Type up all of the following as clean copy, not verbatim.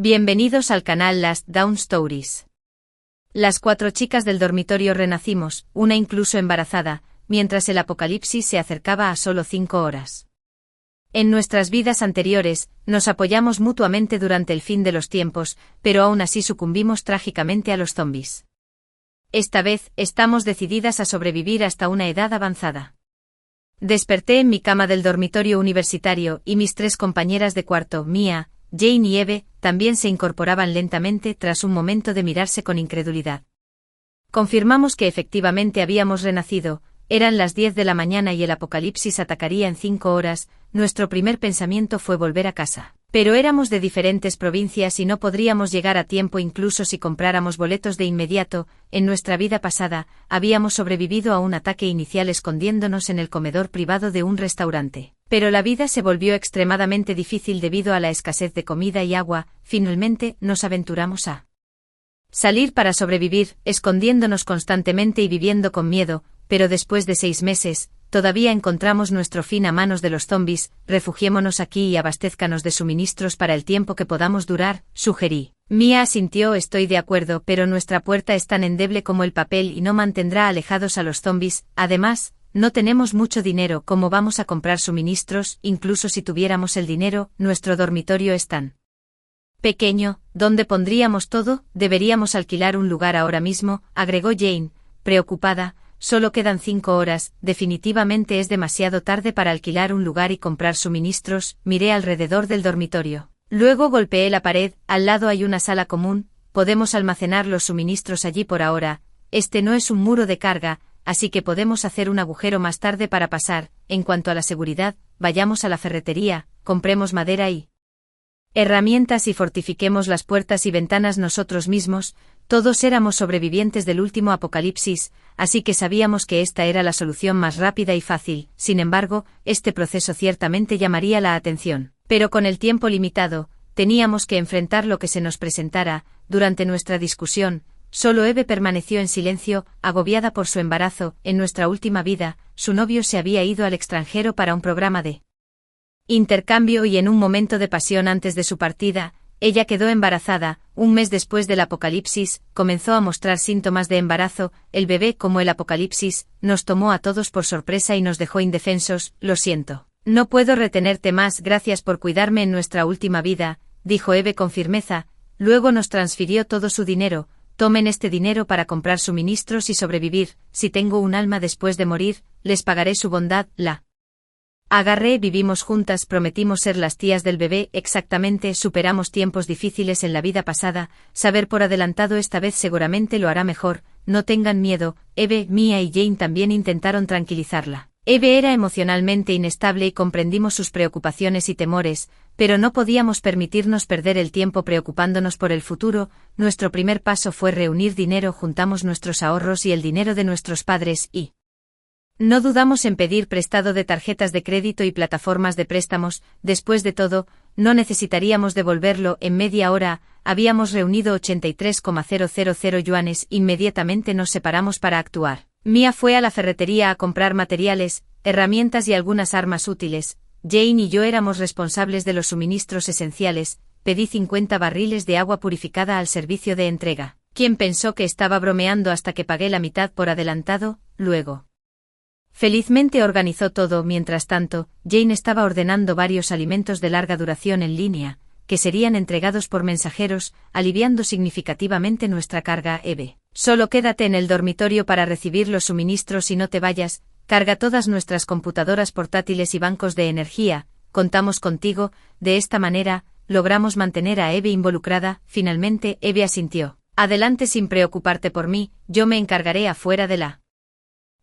Bienvenidos al canal Last Dawn Stories. Las 4 chicas del dormitorio renacimos, una incluso embarazada, mientras el apocalipsis se acercaba a solo 5 horas. En nuestras vidas anteriores, nos apoyamos mutuamente durante el fin de los tiempos, pero aún así sucumbimos trágicamente a los zombies. Esta vez, estamos decididas a sobrevivir hasta una edad avanzada. Desperté en mi cama del dormitorio universitario y mis 3 compañeras de cuarto, Mia, Jane y Eve, también se incorporaban lentamente tras un momento de mirarse con incredulidad. Confirmamos que efectivamente habíamos renacido, eran las 10 de la mañana y el apocalipsis atacaría en 5 horas, nuestro primer pensamiento fue volver a casa. Pero éramos de diferentes provincias y no podríamos llegar a tiempo incluso si compráramos boletos de inmediato. En nuestra vida pasada, habíamos sobrevivido a un ataque inicial escondiéndonos en el comedor privado de un restaurante. Pero la vida se volvió extremadamente difícil debido a la escasez de comida y agua. Finalmente, nos aventuramos a salir para sobrevivir, escondiéndonos constantemente y viviendo con miedo, pero después de 6 meses, todavía encontramos nuestro fin a manos de los zombies. Refugiémonos aquí y abastezcanos de suministros para el tiempo que podamos durar, sugerí. Mia asintió. Estoy de acuerdo, pero nuestra puerta es tan endeble como el papel y no mantendrá alejados a los zombies. Además, no tenemos mucho dinero. ¿Cómo vamos a comprar suministros? Incluso si tuviéramos el dinero, nuestro dormitorio es tan pequeño. ¿Dónde pondríamos todo? Deberíamos alquilar un lugar ahora mismo, agregó Jane, preocupada. Solo quedan 5 horas, definitivamente es demasiado tarde para alquilar un lugar y comprar suministros. Miré alrededor del dormitorio. Luego golpeé la pared. Al lado hay una sala común, podemos almacenar los suministros allí por ahora. Este no es un muro de carga, así que podemos hacer un agujero más tarde para pasar. En cuanto a la seguridad, vayamos a la ferretería, compremos madera y herramientas y fortifiquemos las puertas y ventanas nosotros mismos. Todos éramos sobrevivientes del último apocalipsis, así que sabíamos que esta era la solución más rápida y fácil. Sin embargo, este proceso ciertamente llamaría la atención. Pero con el tiempo limitado, teníamos que enfrentar lo que se nos presentara. Durante nuestra discusión, solo Eve permaneció en silencio, agobiada por su embarazo. En nuestra última vida, su novio se había ido al extranjero para un programa de intercambio y en un momento de pasión antes de su partida, ella quedó embarazada. Un mes después del apocalipsis, comenzó a mostrar síntomas de embarazo. El bebé, como el apocalipsis, nos tomó a todos por sorpresa y nos dejó indefensos. Lo siento. No puedo retenerte más. Gracias por cuidarme en nuestra última vida, dijo Eve con firmeza. Luego nos transfirió todo su dinero. Tomen este dinero para comprar suministros y sobrevivir. Si tengo un alma después de morir, les pagaré su bondad. La agarré. Vivimos juntas, prometimos ser las tías del bebé. Exactamente, superamos tiempos difíciles en la vida pasada. Saber por adelantado esta vez seguramente lo hará mejor. No tengan miedo. Eve, Mia y Jane también intentaron tranquilizarla. Eve era emocionalmente inestable y comprendimos sus preocupaciones y temores, pero no podíamos permitirnos perder el tiempo preocupándonos por el futuro. Nuestro primer paso fue reunir dinero. Juntamos nuestros ahorros y el dinero de nuestros padres y no dudamos en pedir prestado de tarjetas de crédito y plataformas de préstamos. Después de todo, no necesitaríamos devolverlo. En media hora, habíamos reunido 83,000 yuanes. Inmediatamente nos separamos para actuar. Mia fue a la ferretería a comprar materiales, herramientas y algunas armas útiles. Jane y yo éramos responsables de los suministros esenciales. Pedí 50 barriles de agua purificada al servicio de entrega. ¿Quién pensó que estaba bromeando hasta que pagué la mitad por adelantado? Luego felizmente organizó todo. Mientras tanto, Jane estaba ordenando varios alimentos de larga duración en línea, que serían entregados por mensajeros, aliviando significativamente nuestra carga. Eve, solo quédate en el dormitorio para recibir los suministros y no te vayas. Carga todas nuestras computadoras portátiles y bancos de energía. Contamos contigo. De esta manera, logramos mantener a Eve involucrada. Finalmente, Eve asintió. Adelante sin preocuparte por mí, yo me encargaré afuera de la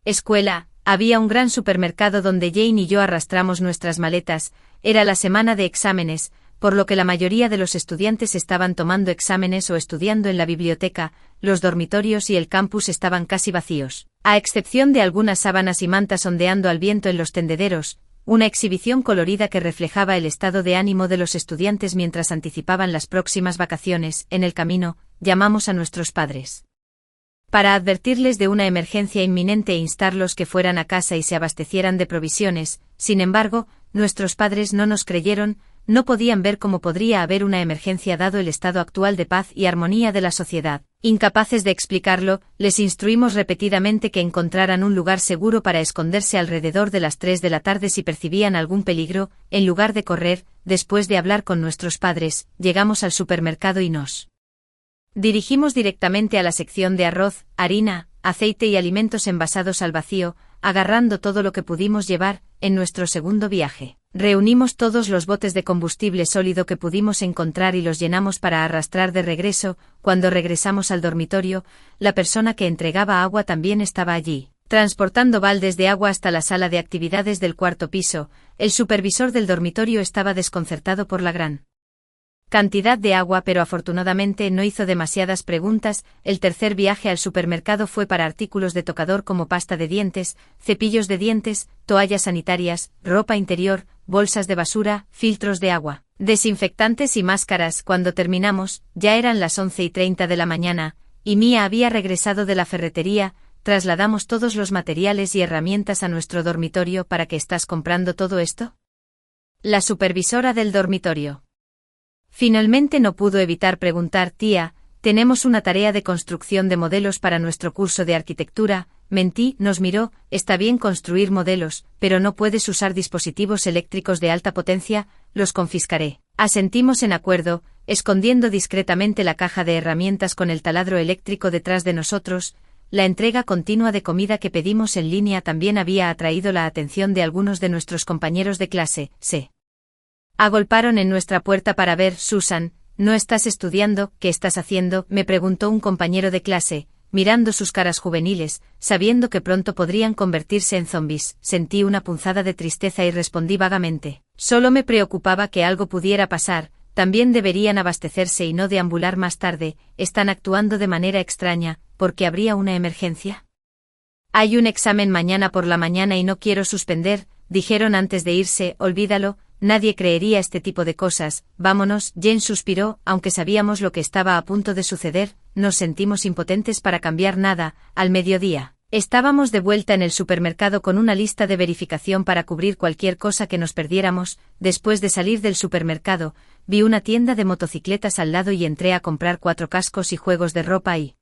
escuela. Había un gran supermercado donde Jane y yo arrastramos nuestras maletas. Era la semana de exámenes, por lo que la mayoría de los estudiantes estaban tomando exámenes o estudiando en la biblioteca. Los dormitorios y el campus estaban casi vacíos, a excepción de algunas sábanas y mantas ondeando al viento en los tendederos, una exhibición colorida que reflejaba el estado de ánimo de los estudiantes mientras anticipaban las próximas vacaciones. En el camino, llamamos a nuestros padres para advertirles de una emergencia inminente e instarlos que fueran a casa y se abastecieran de provisiones. Sin embargo, nuestros padres no nos creyeron. no podían ver cómo podría haber una emergencia dado el estado actual de paz y armonía de la sociedad. Incapaces de explicarlo, les instruimos repetidamente que encontraran un lugar seguro para esconderse alrededor de las 3 de la tarde si percibían algún peligro. En lugar de correr, después de hablar con nuestros padres, llegamos al supermercado y nos dirigimos directamente a la sección de arroz, harina, aceite y alimentos envasados al vacío, agarrando todo lo que pudimos llevar. En nuestro segundo viaje, reunimos todos los botes de combustible sólido que pudimos encontrar y los llenamos para arrastrar de regreso. Cuando regresamos al dormitorio, la persona que entregaba agua también estaba allí, transportando baldes de agua hasta la sala de actividades del cuarto piso. El supervisor del dormitorio estaba desconcertado por la gran cantidad de agua, pero afortunadamente no hizo demasiadas preguntas. El tercer viaje al supermercado fue para artículos de tocador como pasta de dientes, cepillos de dientes, toallas sanitarias, ropa interior, bolsas de basura, filtros de agua, desinfectantes y máscaras. Cuando terminamos, ya eran las 11:30 de la mañana, y Mia había regresado de la ferretería. Trasladamos todos los materiales y herramientas a nuestro dormitorio. ¿Para qué estás comprando todo esto? La supervisora del dormitorio finalmente no pudo evitar preguntar. Tía, tenemos una tarea de construcción de modelos para nuestro curso de arquitectura. Mentí. Nos miró. Está bien construir modelos, pero no puedes usar dispositivos eléctricos de alta potencia. Los confiscaré. Asentimos en acuerdo, escondiendo discretamente la caja de herramientas con el taladro eléctrico detrás de nosotros. La entrega continua de comida que pedimos en línea también había atraído la atención de algunos de nuestros compañeros de clase. Se agolparon en nuestra puerta para ver. Susan, ¿no estás estudiando? ¿Qué estás haciendo?, me preguntó un compañero de clase, mirando sus caras juveniles, sabiendo que pronto podrían convertirse en zombies. Sentí una punzada de tristeza y respondí vagamente. Solo me preocupaba que algo pudiera pasar. También deberían abastecerse y no deambular más tarde. Están actuando de manera extraña. ¿Por qué habría una emergencia? Hay un examen mañana por la mañana y no quiero suspender, dijeron antes de irse. Olvídalo. Nadie creería este tipo de cosas. Vámonos. Jane suspiró. Aunque sabíamos lo que estaba a punto de suceder, nos sentimos impotentes para cambiar nada. Al mediodía, estábamos de vuelta en el supermercado con una lista de verificación para cubrir cualquier cosa que nos perdiéramos. Después de salir del supermercado, vi una tienda de motocicletas al lado y entré a comprar 4 cascos y juegos de ropa y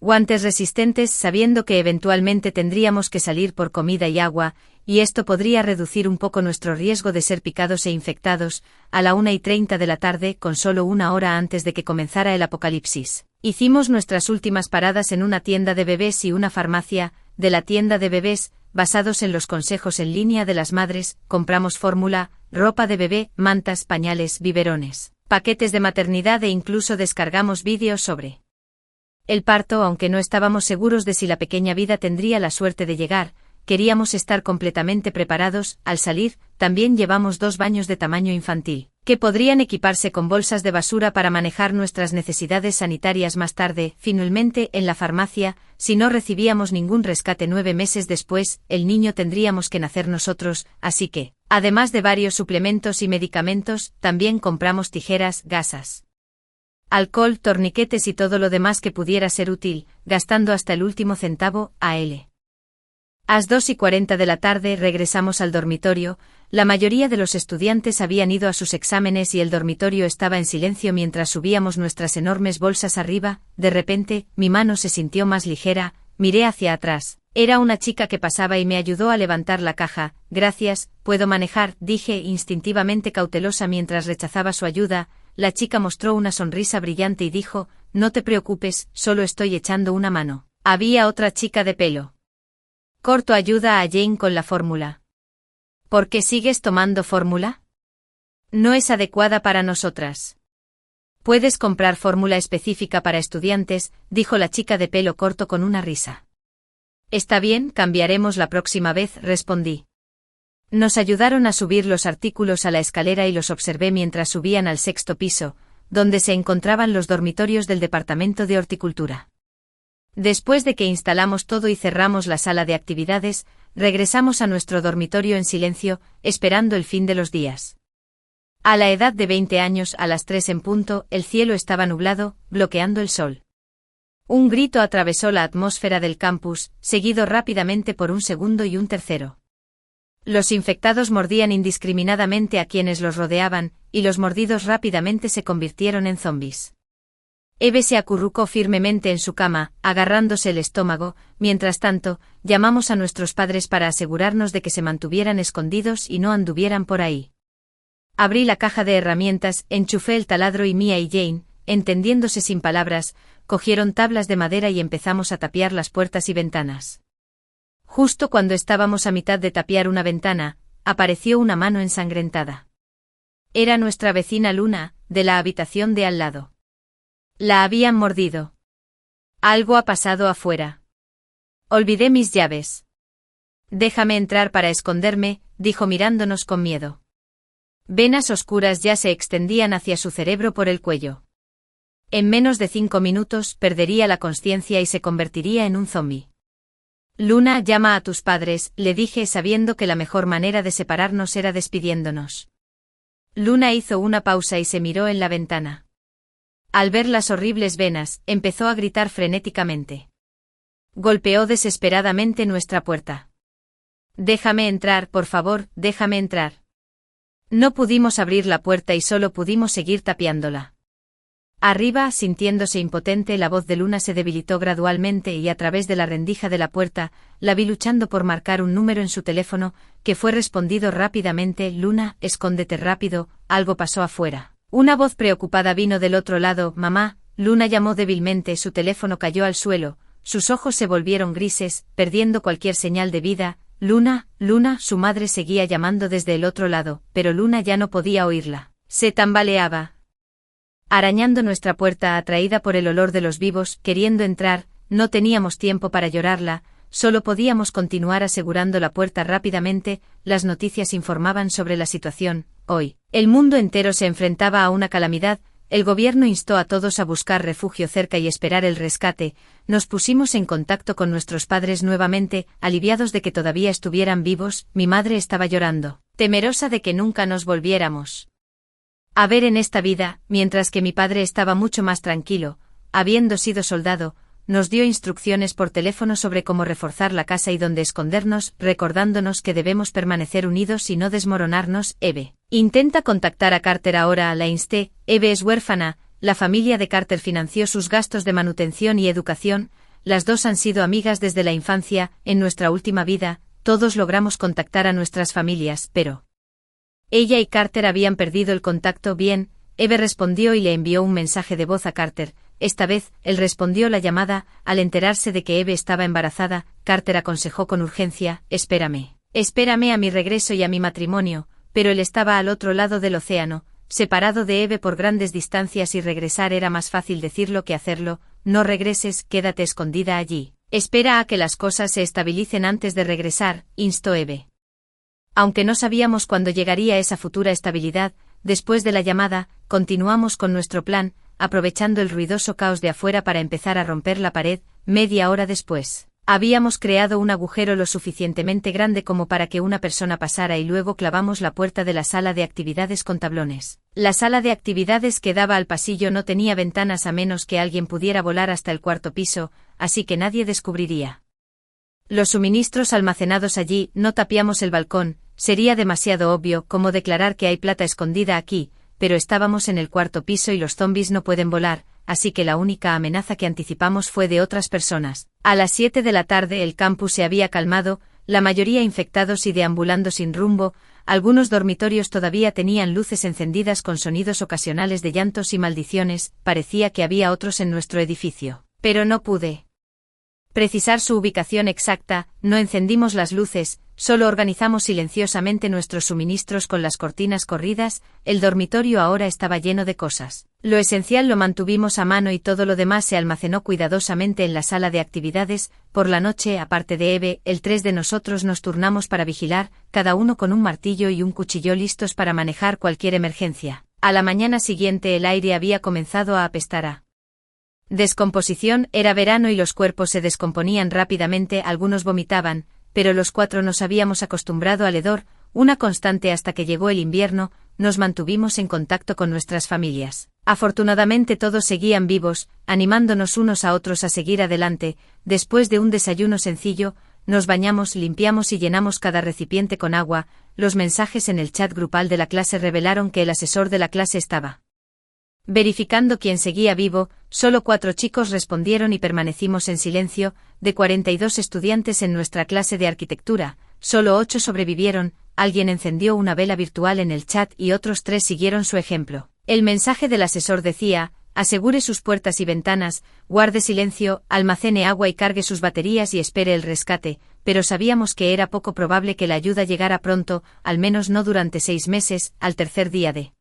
guantes resistentes, sabiendo que eventualmente tendríamos que salir por comida y agua, y esto podría reducir un poco nuestro riesgo de ser picados e infectados. A la 1:30 de la tarde, con solo una hora antes de que comenzara el apocalipsis, hicimos nuestras últimas paradas en una tienda de bebés y una farmacia. De la tienda de bebés, basados en los consejos en línea de las madres, compramos fórmula, ropa de bebé, mantas, pañales, biberones, paquetes de maternidad e incluso descargamos vídeos sobre el parto. Aunque no estábamos seguros de si la pequeña vida tendría la suerte de llegar, queríamos estar completamente preparados. Al salir, también llevamos 2 baños de tamaño infantil, que podrían equiparse con bolsas de basura para manejar nuestras necesidades sanitarias más tarde. Finalmente, en la farmacia, si no recibíamos ningún rescate 9 meses después, el niño tendríamos que nacer nosotros, así que, además de varios suplementos y medicamentos, también compramos tijeras, gasas, alcohol, torniquetes y todo lo demás que pudiera ser útil, gastando hasta el último centavo. A las 2:40 de la tarde regresamos al dormitorio. La mayoría de los estudiantes habían ido a sus exámenes y el dormitorio estaba en silencio mientras subíamos nuestras enormes bolsas arriba. De repente, mi mano se sintió más ligera. Miré hacia atrás. Era una chica que pasaba y me ayudó a levantar la caja. Gracias, puedo manejar, dije instintivamente cautelosa mientras rechazaba su ayuda. La chica mostró una sonrisa brillante y dijo, no te preocupes, solo estoy echando una mano. Había otra chica de pelo corto ayuda a Jane con la fórmula. ¿Por qué sigues tomando fórmula? No es adecuada para nosotras. Puedes comprar fórmula específica para estudiantes, dijo la chica de pelo corto con una risa. Está bien, cambiaremos la próxima vez, respondí. Nos ayudaron a subir los artículos a la escalera y los observé mientras subían al 6º piso, donde se encontraban los dormitorios del departamento de horticultura. Después de que instalamos todo y cerramos la sala de actividades, regresamos a nuestro dormitorio en silencio, esperando el fin de los días. A la edad de 20 años, a las 3 en punto, el cielo estaba nublado, bloqueando el sol. Un grito atravesó la atmósfera del campus, seguido rápidamente por un segundo y un tercero. Los infectados mordían indiscriminadamente a quienes los rodeaban, y los mordidos rápidamente se convirtieron en zombis. Eve se acurrucó firmemente en su cama, agarrándose el estómago. Mientras tanto, llamamos a nuestros padres para asegurarnos de que se mantuvieran escondidos y no anduvieran por ahí. Abrí la caja de herramientas, enchufé el taladro y Mia y Jane, entendiéndose sin palabras, cogieron tablas de madera y empezamos a tapiar las puertas y ventanas. Justo cuando estábamos a mitad de tapiar una ventana, apareció una mano ensangrentada. Era nuestra vecina Luna, de la habitación de al lado. La habían mordido. Algo ha pasado afuera. Olvidé mis llaves. Déjame entrar para esconderme, dijo mirándonos con miedo. Venas oscuras ya se extendían hacia su cerebro por el cuello. En menos de 5 minutos perdería la consciencia y se convertiría en un zombi. Luna, llama a tus padres, le dije sabiendo que la mejor manera de separarnos era despidiéndonos. Luna hizo una pausa y se miró en la ventana. Al ver las horribles venas, empezó a gritar frenéticamente. Golpeó desesperadamente nuestra puerta. Déjame entrar, por favor, déjame entrar. No pudimos abrir la puerta y solo pudimos seguir tapiándola. Arriba, sintiéndose impotente, la voz de Luna se debilitó gradualmente y a través de la rendija de la puerta, la vi luchando por marcar un número en su teléfono, que fue respondido rápidamente. Luna, escóndete rápido, algo pasó afuera. Una voz preocupada vino del otro lado. Mamá, Luna llamó débilmente, su teléfono cayó al suelo, sus ojos se volvieron grises, perdiendo cualquier señal de vida. Luna, Luna, su madre seguía llamando desde el otro lado, pero Luna ya no podía oírla. Se tambaleaba, arañando nuestra puerta atraída por el olor de los vivos, queriendo entrar. No teníamos tiempo para llorarla, solo podíamos continuar asegurando la puerta rápidamente. Las noticias informaban sobre la situación. Hoy, el mundo entero se enfrentaba a una calamidad. El gobierno instó a todos a buscar refugio cerca y esperar el rescate. Nos pusimos en contacto con nuestros padres nuevamente, aliviados de que todavía estuvieran vivos. Mi madre estaba llorando, temerosa de que nunca nos volviéramos a ver en esta vida, mientras que mi padre estaba mucho más tranquilo, habiendo sido soldado. Nos dio instrucciones por teléfono sobre cómo reforzar la casa y dónde escondernos, recordándonos que debemos permanecer unidos y no desmoronarnos. Eve, intenta contactar a Carter ahora, la insté. Eve es huérfana, la familia de Carter financió sus gastos de manutención y educación, las dos han sido amigas desde la infancia. En nuestra última vida, todos logramos contactar a nuestras familias, pero ella y Carter habían perdido el contacto. Bien, Eve respondió y le envió un mensaje de voz a Carter. Esta vez, él respondió la llamada. Al enterarse de que Eve estaba embarazada, Carter aconsejó con urgencia: espérame a mi regreso y a mi matrimonio, pero él estaba al otro lado del océano, separado de Eve por grandes distancias y regresar era más fácil decirlo que hacerlo. No regreses, quédate escondida allí. Espera a que las cosas se estabilicen antes de regresar, instó Eve. Aunque no sabíamos cuándo llegaría esa futura estabilidad, después de la llamada, continuamos con nuestro plan, aprovechando el ruidoso caos de afuera para empezar a romper la pared. Media hora después, habíamos creado un agujero lo suficientemente grande como para que una persona pasara y luego clavamos la puerta de la sala de actividades con tablones. La sala de actividades que daba al pasillo no tenía ventanas a menos que alguien pudiera volar hasta el 4º piso, así que nadie descubriría los suministros almacenados allí. No tapiamos el balcón, sería demasiado obvio como declarar que hay plata escondida aquí, pero estábamos en el 4º piso y los zombis no pueden volar, así que la única amenaza que anticipamos fue de otras personas. A las 7 de la tarde el campus se había calmado, la mayoría infectados y deambulando sin rumbo. Algunos dormitorios todavía tenían luces encendidas con sonidos ocasionales de llantos y maldiciones. Parecía que había otros en nuestro edificio, pero no pude precisar su ubicación exacta. No encendimos las luces, solo organizamos silenciosamente nuestros suministros con las cortinas corridas. El dormitorio ahora estaba lleno de cosas. Lo esencial lo mantuvimos a mano y todo lo demás se almacenó cuidadosamente en la sala de actividades. Por la noche, aparte de Eve, el 3 de nosotros nos turnamos para vigilar, cada uno con un martillo y un cuchillo listos para manejar cualquier emergencia. A la mañana siguiente el aire había comenzado a apestar a descomposición. Era verano y los cuerpos se descomponían rápidamente. Algunos vomitaban, pero los 4 nos habíamos acostumbrado al hedor, una constante hasta que llegó el invierno. Nos mantuvimos en contacto con nuestras familias. Afortunadamente todos seguían vivos, animándonos unos a otros a seguir adelante. Después de un desayuno sencillo, nos bañamos, limpiamos y llenamos cada recipiente con agua. Los mensajes en el chat grupal de la clase revelaron que el asesor de la clase estaba verificando quién seguía vivo. Solo 4 chicos respondieron y permanecimos en silencio. De 42 estudiantes en nuestra clase de arquitectura, solo 8 sobrevivieron. Alguien encendió una vela virtual en el chat y otros 3 siguieron su ejemplo. El mensaje del asesor decía: asegure sus puertas y ventanas, guarde silencio, almacene agua y cargue sus baterías y espere el rescate, pero sabíamos que era poco probable que la ayuda llegara pronto, al menos no durante 6 meses. Al tercer día de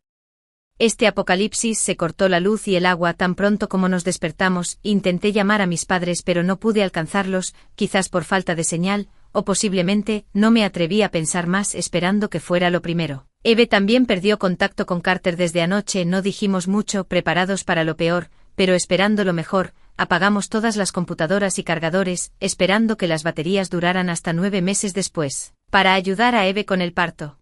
este apocalipsis se cortó la luz y el agua tan pronto como nos despertamos. Intenté llamar a mis padres pero no pude alcanzarlos, quizás por falta de señal, o posiblemente no me atreví a pensar más esperando que fuera lo primero. Eve también perdió contacto con Carter desde anoche. No dijimos mucho, preparados para lo peor, pero esperando lo mejor. Apagamos todas las computadoras y cargadores, esperando que las baterías duraran hasta 9 meses después, para ayudar a Eve con el parto.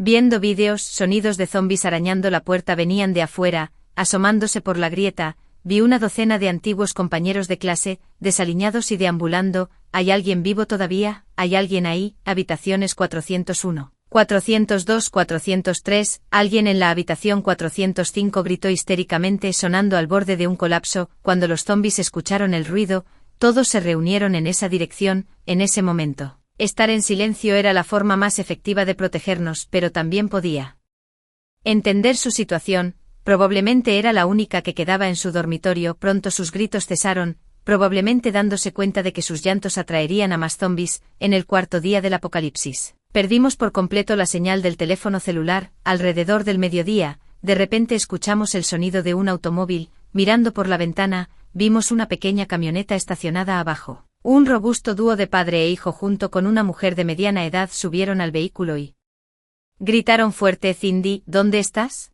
Viendo vídeos, sonidos de zombies arañando la puerta venían de afuera. Asomándose por la grieta, vi una docena de antiguos compañeros de clase, desaliñados y deambulando. ¿Hay alguien vivo todavía? ¿Hay alguien ahí? Habitaciones 401. 402, 403, alguien en la habitación 405 gritó histéricamente, sonando al borde de un colapso. Cuando los zombies escucharon el ruido, todos se reunieron en esa dirección. En ese momento, estar en silencio era la forma más efectiva de protegernos, pero también podía entender su situación. Probablemente era la única que quedaba en su dormitorio. Pronto sus gritos cesaron, probablemente dándose cuenta de que sus llantos atraerían a más zombies. En el cuarto día del apocalipsis, perdimos por completo la señal del teléfono celular. Alrededor del mediodía, de repente escuchamos el sonido de un automóvil. Mirando por la ventana, vimos una pequeña camioneta estacionada abajo. Un robusto dúo de padre e hijo junto con una mujer de mediana edad subieron al vehículo y gritaron fuerte: Cindy, ¿dónde estás?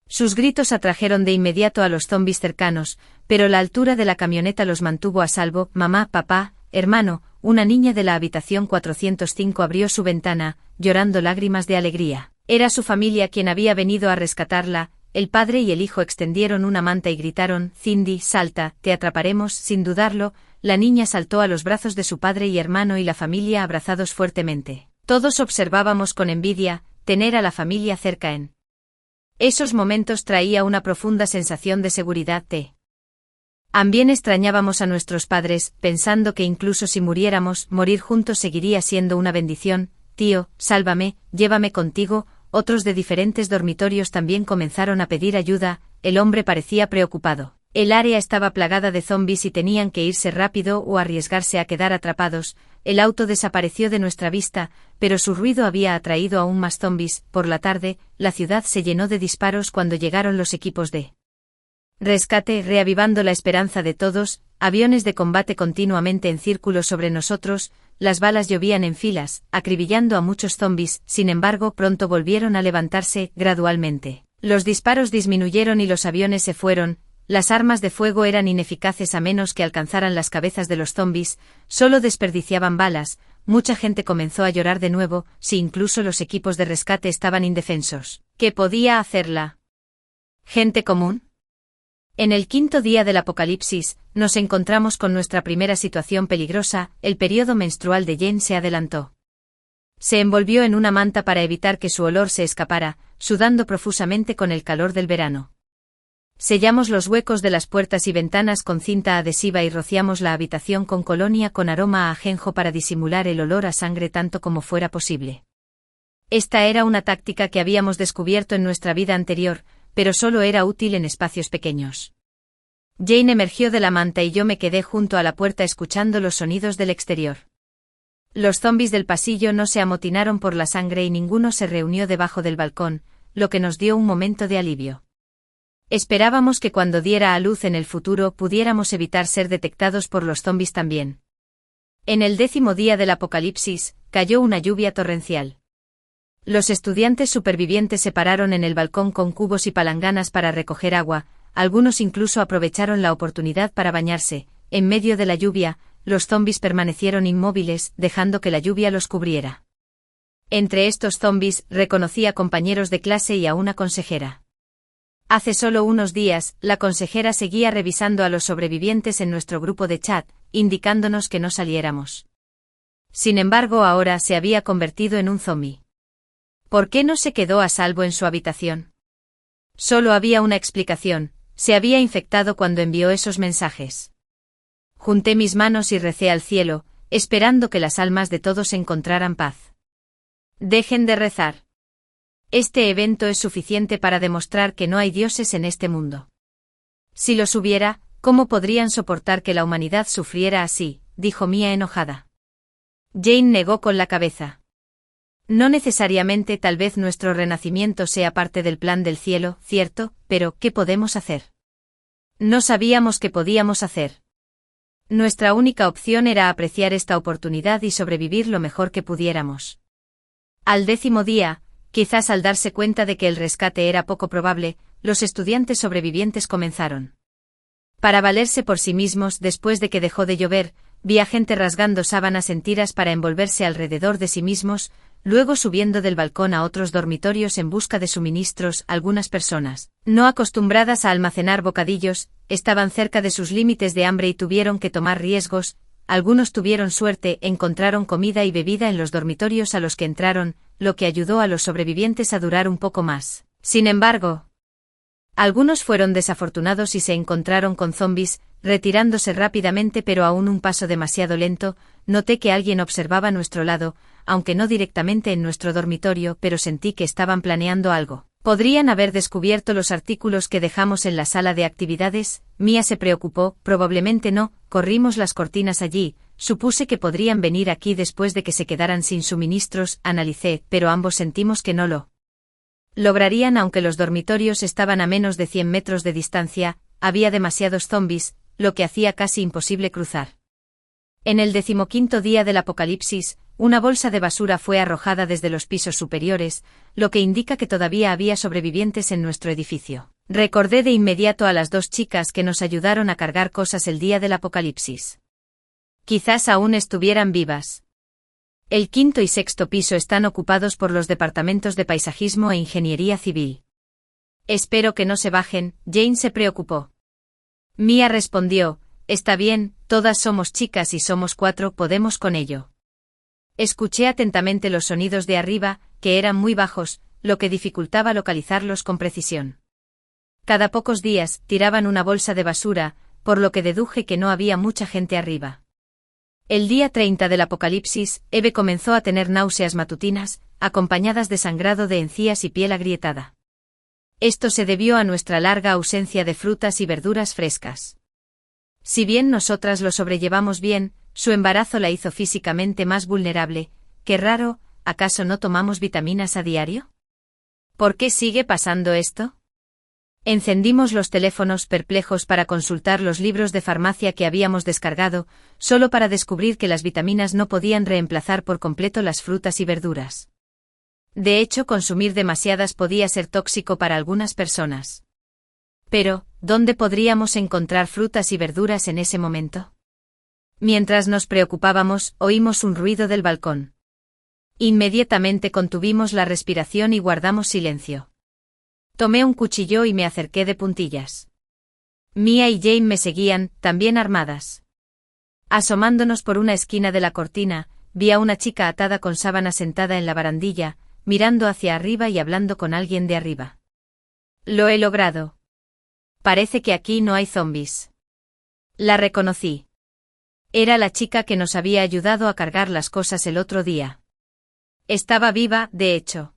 Sus gritos atrajeron de inmediato a los zombies cercanos, pero la altura de la camioneta los mantuvo a salvo. Mamá, papá, hermano, una niña de la habitación 405 abrió su ventana, llorando lágrimas de alegría. Era su familia quien había venido a rescatarla. El padre y el hijo extendieron una manta y gritaron: Cindy, salta, te atraparemos. Sin dudarlo, la niña saltó a los brazos de su padre y hermano y la familia abrazados fuertemente. Todos observábamos con envidia tener a la familia cerca en esos momentos traía una profunda sensación de seguridad. También extrañábamos a nuestros padres, pensando que incluso si muriéramos, morir juntos seguiría siendo una bendición. Tío, sálvame, llévame contigo. Otros de diferentes dormitorios también comenzaron a pedir ayuda. El hombre parecía preocupado. El área estaba plagada de zombies y tenían que irse rápido o arriesgarse a quedar atrapados. El auto desapareció de nuestra vista, pero su ruido había atraído aún más zombies. Por la tarde, la ciudad se llenó de disparos cuando llegaron los equipos de rescate, reavivando la esperanza de todos. Aviones de combate continuamente en círculo sobre nosotros. Las balas llovían en filas, acribillando a muchos zombies. Sin embargo, pronto volvieron a levantarse, gradualmente. Los disparos disminuyeron y los aviones se fueron. Las armas de fuego eran ineficaces a menos que alcanzaran las cabezas de los zombies, solo desperdiciaban balas. Mucha gente comenzó a llorar de nuevo. Si incluso los equipos de rescate estaban indefensos, ¿qué podía hacerla gente común? En el quinto día del apocalipsis, nos encontramos con nuestra primera situación peligrosa. El periodo menstrual de Jane se adelantó. Se envolvió en una manta para evitar que su olor se escapara, sudando profusamente con el calor del verano. Sellamos los huecos de las puertas y ventanas con cinta adhesiva y rociamos la habitación con colonia con aroma a ajenjo para disimular el olor a sangre tanto como fuera posible. Esta era una táctica que habíamos descubierto en nuestra vida anterior, pero solo era útil en espacios pequeños. Jane emergió de la manta y yo me quedé junto a la puerta escuchando los sonidos del exterior. Los zombies del pasillo no se amotinaron por la sangre y ninguno se reunió debajo del balcón, lo que nos dio un momento de alivio. Esperábamos que cuando diera a luz en el futuro pudiéramos evitar ser detectados por los zombies también. En el 10º día del apocalipsis, cayó una lluvia torrencial. Los estudiantes supervivientes se pararon en el balcón con cubos y palanganas para recoger agua. Algunos incluso aprovecharon la oportunidad para bañarse. En medio de la lluvia, los zombies permanecieron inmóviles, dejando que la lluvia los cubriera. Entre estos zombies, reconocí a compañeros de clase y a una consejera. Hace solo unos días, la consejera seguía revisando a los sobrevivientes en nuestro grupo de chat, indicándonos que no saliéramos. Sin embargo, ahora se había convertido en un zombie. ¿Por qué no se quedó a salvo en su habitación? Solo había una explicación: se había infectado cuando envió esos mensajes. Junté mis manos y recé al cielo, esperando que las almas de todos encontraran paz. Dejen de rezar. Este evento es suficiente para demostrar que no hay dioses en este mundo. Si los hubiera, ¿cómo podrían soportar que la humanidad sufriera así?, dijo Mia enojada. Jane negó con la cabeza. No necesariamente, tal vez nuestro renacimiento sea parte del plan del cielo, cierto, pero ¿qué podemos hacer? No sabíamos qué podíamos hacer. Nuestra única opción era apreciar esta oportunidad y sobrevivir lo mejor que pudiéramos. Al 10º día, quizás al darse cuenta de que el rescate era poco probable, los estudiantes sobrevivientes comenzaron. Para valerse por sí mismos, después de que dejó de llover, vi a gente rasgando sábanas en tiras para envolverse alrededor de sí mismos, luego subiendo del balcón a otros dormitorios en busca de suministros. Algunas personas, no acostumbradas a almacenar bocadillos, estaban cerca de sus límites de hambre y tuvieron que tomar riesgos. Algunos tuvieron suerte, encontraron comida y bebida en los dormitorios a los que entraron, lo que ayudó a los sobrevivientes a durar un poco más. Sin embargo, algunos fueron desafortunados y se encontraron con zombies, retirándose rápidamente pero aún un paso demasiado lento. Noté que alguien observaba a nuestro lado, aunque no directamente en nuestro dormitorio, pero sentí que estaban planeando algo. ¿Podrían haber descubierto los artículos que dejamos en la sala de actividades? Mia se preocupó. Probablemente no. Corrimos las cortinas allí. Supuse que podrían venir aquí después de que se quedaran sin suministros, analicé, pero ambos sentimos que no lo lograrían aunque los dormitorios estaban a menos de 100 metros de distancia. Había demasiados zombies, lo que hacía casi imposible cruzar. En el 15º día del apocalipsis, una bolsa de basura fue arrojada desde los pisos superiores, lo que indica que todavía había sobrevivientes en nuestro edificio. Recordé de inmediato a las 2 chicas que nos ayudaron a cargar cosas el día del apocalipsis. Quizás aún estuvieran vivas. El 5º y 6º piso están ocupados por los departamentos de paisajismo e ingeniería civil. Espero que no se bajen. Jane se preocupó. Mia respondió: está bien, todas somos chicas y somos 4, podemos con ello. Escuché atentamente los sonidos de arriba, que eran muy bajos, lo que dificultaba localizarlos con precisión. Cada pocos días tiraban una bolsa de basura, por lo que deduje que no había mucha gente arriba. El día 30 del apocalipsis, Eve comenzó a tener náuseas matutinas, acompañadas de sangrado de encías y piel agrietada. Esto se debió a nuestra larga ausencia de frutas y verduras frescas. Si bien nosotras lo sobrellevamos bien, su embarazo la hizo físicamente más vulnerable. Qué raro, ¿acaso no tomamos vitaminas a diario? ¿Por qué sigue pasando esto? Encendimos los teléfonos perplejos para consultar los libros de farmacia que habíamos descargado, solo para descubrir que las vitaminas no podían reemplazar por completo las frutas y verduras. De hecho, consumir demasiadas podía ser tóxico para algunas personas. Pero, ¿dónde podríamos encontrar frutas y verduras en ese momento? Mientras nos preocupábamos, oímos un ruido del balcón. Inmediatamente contuvimos la respiración y guardamos silencio. Tomé un cuchillo y me acerqué de puntillas. Mia y Jane me seguían, también armadas. Asomándonos por una esquina de la cortina, vi a una chica atada con sábana sentada en la barandilla, mirando hacia arriba y hablando con alguien de arriba. Lo he logrado. Parece que aquí no hay zombies. La reconocí. Era la chica que nos había ayudado a cargar las cosas el otro día. Estaba viva, de hecho.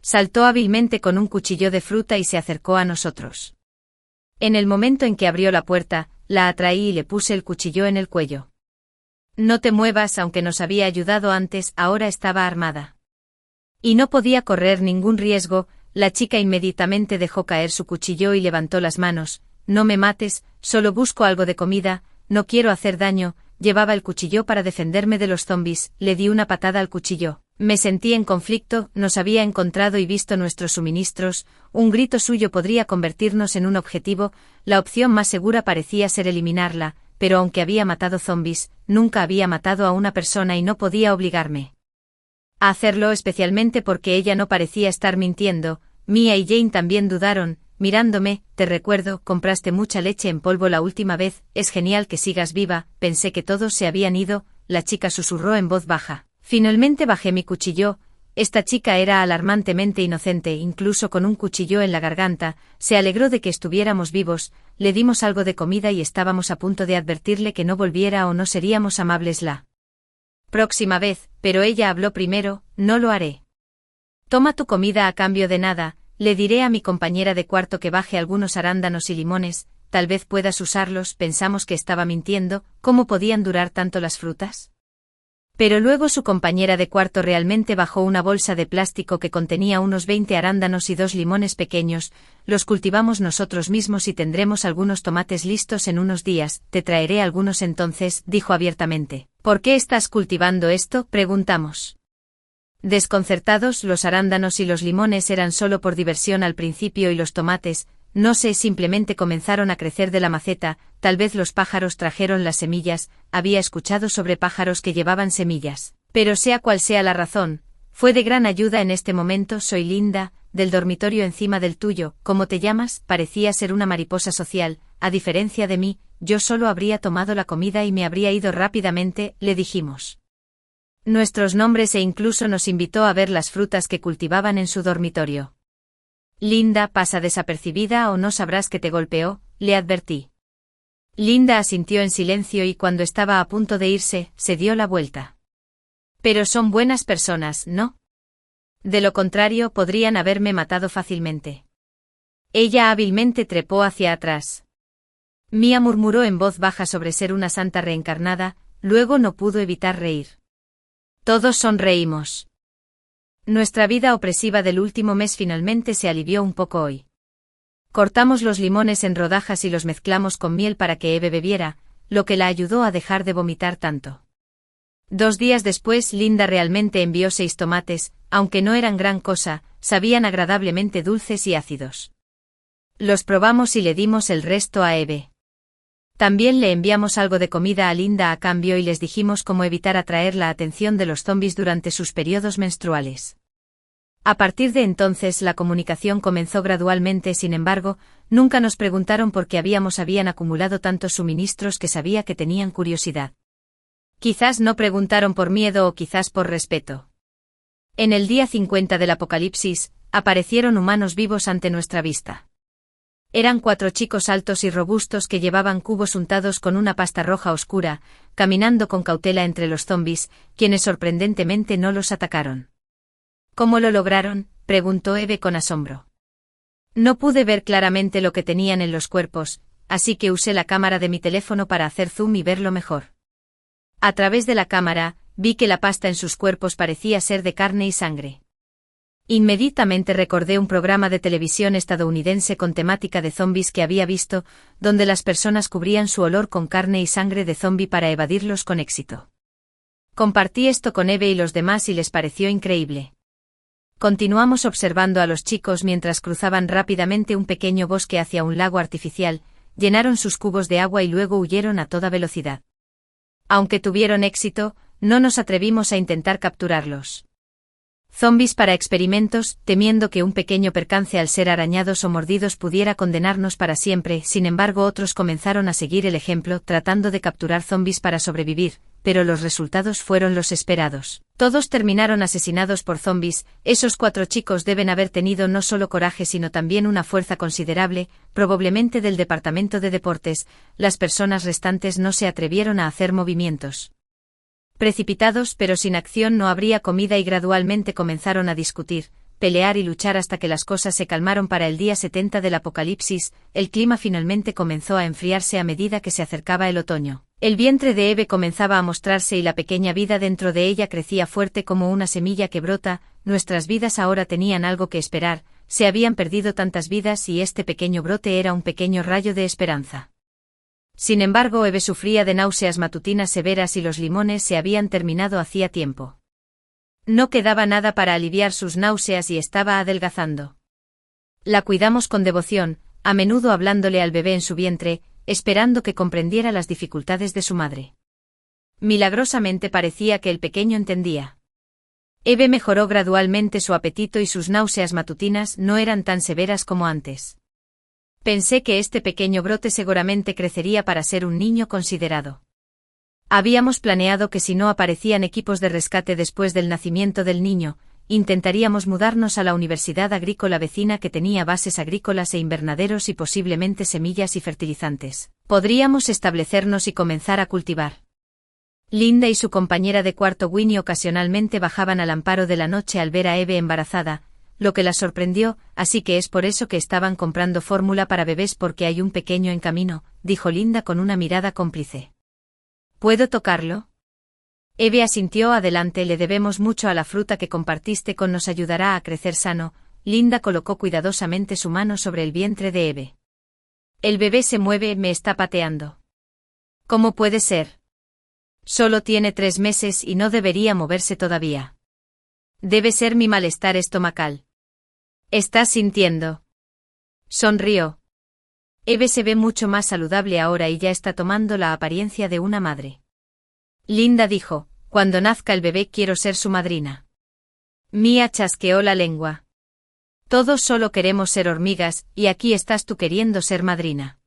Saltó hábilmente con un cuchillo de fruta y se acercó a nosotros. En el momento en que abrió la puerta, la atraí y le puse el cuchillo en el cuello. No te muevas, aunque nos había ayudado antes, ahora estaba armada. Y no podía correr ningún riesgo. La chica inmediatamente dejó caer su cuchillo y levantó las manos. No me mates, solo busco algo de comida, no quiero hacer daño. Llevaba el cuchillo para defenderme de los zombies. Le di una patada al cuchillo. Me sentí en conflicto, nos había encontrado y visto nuestros suministros. Un grito suyo podría convertirnos en un objetivo. La opción más segura parecía ser eliminarla, pero aunque había matado zombies, nunca había matado a una persona y no podía obligarme a hacerlo, especialmente porque ella no parecía estar mintiendo. Mia y Jane también dudaron, mirándome. Te recuerdo, compraste mucha leche en polvo la última vez, es genial que sigas viva. Pensé que todos se habían ido. la chica susurró en voz baja. Finalmente bajé mi cuchillo. Esta chica era alarmantemente inocente, incluso con un cuchillo en la garganta. Se alegró de que estuviéramos vivos, le dimos algo de comida y estábamos a punto de advertirle que no volviera o no seríamos amables la próxima vez, pero ella habló primero. No lo haré. Toma tu comida a cambio de nada, le diré a mi compañera de cuarto que baje algunos arándanos y limones, tal vez puedas usarlos. Pensamos que estaba mintiendo, ¿cómo podían durar tanto las frutas? Pero luego su compañera de cuarto realmente bajó una bolsa de plástico que contenía unos 20 arándanos y 2 limones pequeños. Los cultivamos nosotros mismos y tendremos algunos tomates listos en unos días. Te traeré algunos entonces, dijo abiertamente. ¿Por qué estás cultivando esto?, preguntamos. Desconcertados, los arándanos y los limones eran solo por diversión al principio y los tomates, no sé, simplemente comenzaron a crecer de la maceta. Tal vez los pájaros trajeron las semillas. Había escuchado sobre pájaros que llevaban semillas. Pero sea cual sea la razón, fue de gran ayuda en este momento. Soy Linda, del dormitorio encima del tuyo. ¿Cómo te llamas? Parecía ser una mariposa social. A diferencia de mí, yo solo habría tomado la comida y me habría ido rápidamente, le dijimos nuestros nombres e incluso nos invitó a ver las frutas que cultivaban en su dormitorio. Linda, pasa desapercibida o no sabrás que te golpeó, le advertí. Linda asintió en silencio y cuando estaba a punto de irse, se dio la vuelta. Pero son buenas personas, ¿no? De lo contrario, podrían haberme matado fácilmente. Ella hábilmente trepó hacia atrás. Mia murmuró en voz baja sobre ser una santa reencarnada, luego no pudo evitar reír. Todos sonreímos. Nuestra vida opresiva del último mes finalmente se alivió un poco hoy. Cortamos los limones en rodajas y los mezclamos con miel para que Eve bebiera, lo que la ayudó a dejar de vomitar tanto. 2 días después, Linda realmente envió 6 tomates, aunque no eran gran cosa, sabían agradablemente dulces y ácidos. Los probamos y le dimos el resto a Eve. También le enviamos algo de comida a Linda a cambio y les dijimos cómo evitar atraer la atención de los zombis durante sus periodos menstruales. A partir de entonces la comunicación comenzó gradualmente. Sin embargo, nunca nos preguntaron por qué habían acumulado tantos suministros que sabía que tenían curiosidad. Quizás no preguntaron por miedo o quizás por respeto. En el día 50 del apocalipsis, aparecieron humanos vivos ante nuestra vista. Eran 4 chicos altos y robustos que llevaban cubos untados con una pasta roja oscura, caminando con cautela entre los zombis, quienes sorprendentemente no los atacaron. ¿Cómo lo lograron?, preguntó Eve con asombro. No pude ver claramente lo que tenían en los cuerpos, así que usé la cámara de mi teléfono para hacer zoom y verlo mejor. A través de la cámara, vi que la pasta en sus cuerpos parecía ser de carne y sangre. Inmediatamente recordé un programa de televisión estadounidense con temática de zombis que había visto, donde las personas cubrían su olor con carne y sangre de zombi para evadirlos con éxito. Compartí esto con Eve y los demás y les pareció increíble. Continuamos observando a los chicos mientras cruzaban rápidamente un pequeño bosque hacia un lago artificial, llenaron sus cubos de agua y luego huyeron a toda velocidad. Aunque tuvieron éxito, no nos atrevimos a intentar capturarlos. Zombis para experimentos, temiendo que un pequeño percance al ser arañados o mordidos pudiera condenarnos para siempre. Sin embargo, otros comenzaron a seguir el ejemplo, tratando de capturar zombis para sobrevivir, pero los resultados fueron los esperados. Todos terminaron asesinados por zombis. Esos 4 chicos deben haber tenido no solo coraje sino también una fuerza considerable, probablemente del departamento de deportes. Las personas restantes no se atrevieron a hacer movimientos precipitados, pero sin acción no habría comida y gradualmente comenzaron a discutir, pelear y luchar hasta que las cosas se calmaron. Para el día 70 del apocalipsis, el clima finalmente comenzó a enfriarse a medida que se acercaba el otoño. El vientre de Eve comenzaba a mostrarse y la pequeña vida dentro de ella crecía fuerte como una semilla que brota. Nuestras vidas ahora tenían algo que esperar, se habían perdido tantas vidas y este pequeño brote era un pequeño rayo de esperanza. Sin embargo, Eve sufría de náuseas matutinas severas y los limones se habían terminado hacía tiempo. No quedaba nada para aliviar sus náuseas y estaba adelgazando. La cuidamos con devoción, a menudo hablándole al bebé en su vientre, esperando que comprendiera las dificultades de su madre. Milagrosamente parecía que el pequeño entendía. Eve mejoró gradualmente su apetito y sus náuseas matutinas no eran tan severas como antes. Pensé que este pequeño brote seguramente crecería para ser un niño considerado. Habíamos planeado que si no aparecían equipos de rescate después del nacimiento del niño, intentaríamos mudarnos a la universidad agrícola vecina que tenía bases agrícolas e invernaderos y posiblemente semillas y fertilizantes. Podríamos establecernos y comenzar a cultivar. Linda y su compañera de cuarto Winnie ocasionalmente bajaban al amparo de la noche al ver a Eve embarazada, lo que las sorprendió, así que es por eso que estaban comprando fórmula para bebés porque hay un pequeño en camino, dijo Linda con una mirada cómplice. ¿Puedo tocarlo? Eve asintió. Adelante, le debemos mucho a la fruta que compartiste con nos ayudará a crecer sano. Linda colocó cuidadosamente su mano sobre el vientre de Eve. El bebé se mueve, me está pateando. ¿Cómo puede ser? Solo tiene 3 meses y no debería moverse todavía. Debe ser mi malestar estomacal. ¿Estás sintiendo? Sonrió. Eve se ve mucho más saludable ahora y ya está tomando la apariencia de una madre. Linda dijo, cuando nazca el bebé quiero ser su madrina. Mia chasqueó la lengua. Todos solo queremos ser hormigas, y aquí estás tú queriendo ser madrina.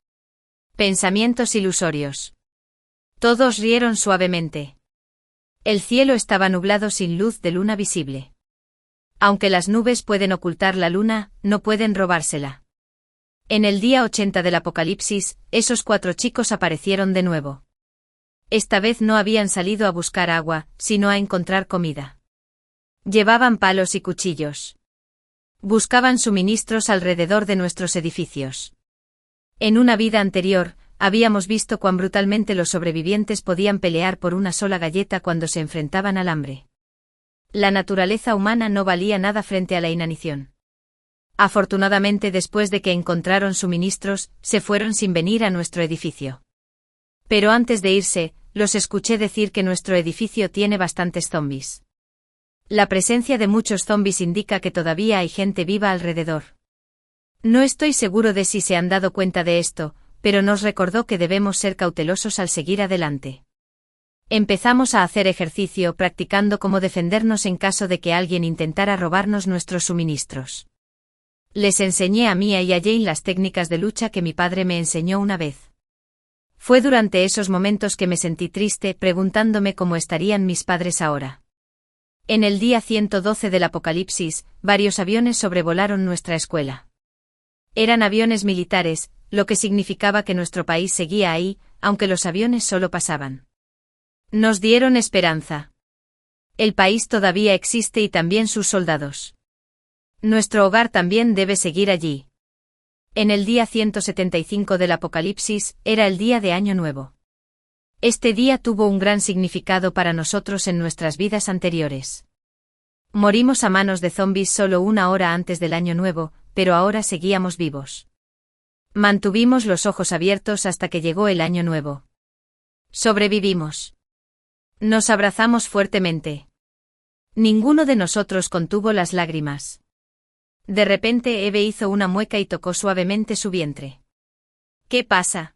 Pensamientos ilusorios. Todos rieron suavemente. El cielo estaba nublado sin luz de luna visible. Aunque las nubes pueden ocultar la luna, no pueden robársela. En el día 80 del Apocalipsis, esos 4 chicos aparecieron de nuevo. Esta vez no habían salido a buscar agua, sino a encontrar comida. Llevaban palos y cuchillos. Buscaban suministros alrededor de nuestros edificios. En una vida anterior, habíamos visto cuán brutalmente los sobrevivientes podían pelear por una sola galleta cuando se enfrentaban al hambre. La naturaleza humana no valía nada frente a la inanición. Afortunadamente, después de que encontraron suministros, se fueron sin venir a nuestro edificio. Pero antes de irse, los escuché decir que nuestro edificio tiene bastantes zombis. La presencia de muchos zombis indica que todavía hay gente viva alrededor. No estoy seguro de si se han dado cuenta de esto, pero nos recordó que debemos ser cautelosos al seguir adelante. Empezamos a hacer ejercicio practicando cómo defendernos en caso de que alguien intentara robarnos nuestros suministros. Les enseñé a Mia y a Jane las técnicas de lucha que mi padre me enseñó una vez. Fue durante esos momentos que me sentí triste preguntándome cómo estarían mis padres ahora. En el día 112 del Apocalipsis, varios aviones sobrevolaron nuestra escuela. Eran aviones militares, lo que significaba que nuestro país seguía ahí, aunque los aviones solo pasaban. Nos dieron esperanza. El país todavía existe y también sus soldados. Nuestro hogar también debe seguir allí. En el día 175 del Apocalipsis, era el día de Año Nuevo. Este día tuvo un gran significado para nosotros en nuestras vidas anteriores. Morimos a manos de zombis solo 1 hora antes del Año Nuevo, pero ahora seguíamos vivos. Mantuvimos los ojos abiertos hasta que llegó el Año Nuevo. Sobrevivimos. Nos abrazamos fuertemente. Ninguno de nosotros contuvo las lágrimas. De repente Eve hizo una mueca y tocó suavemente su vientre. ¿Qué pasa?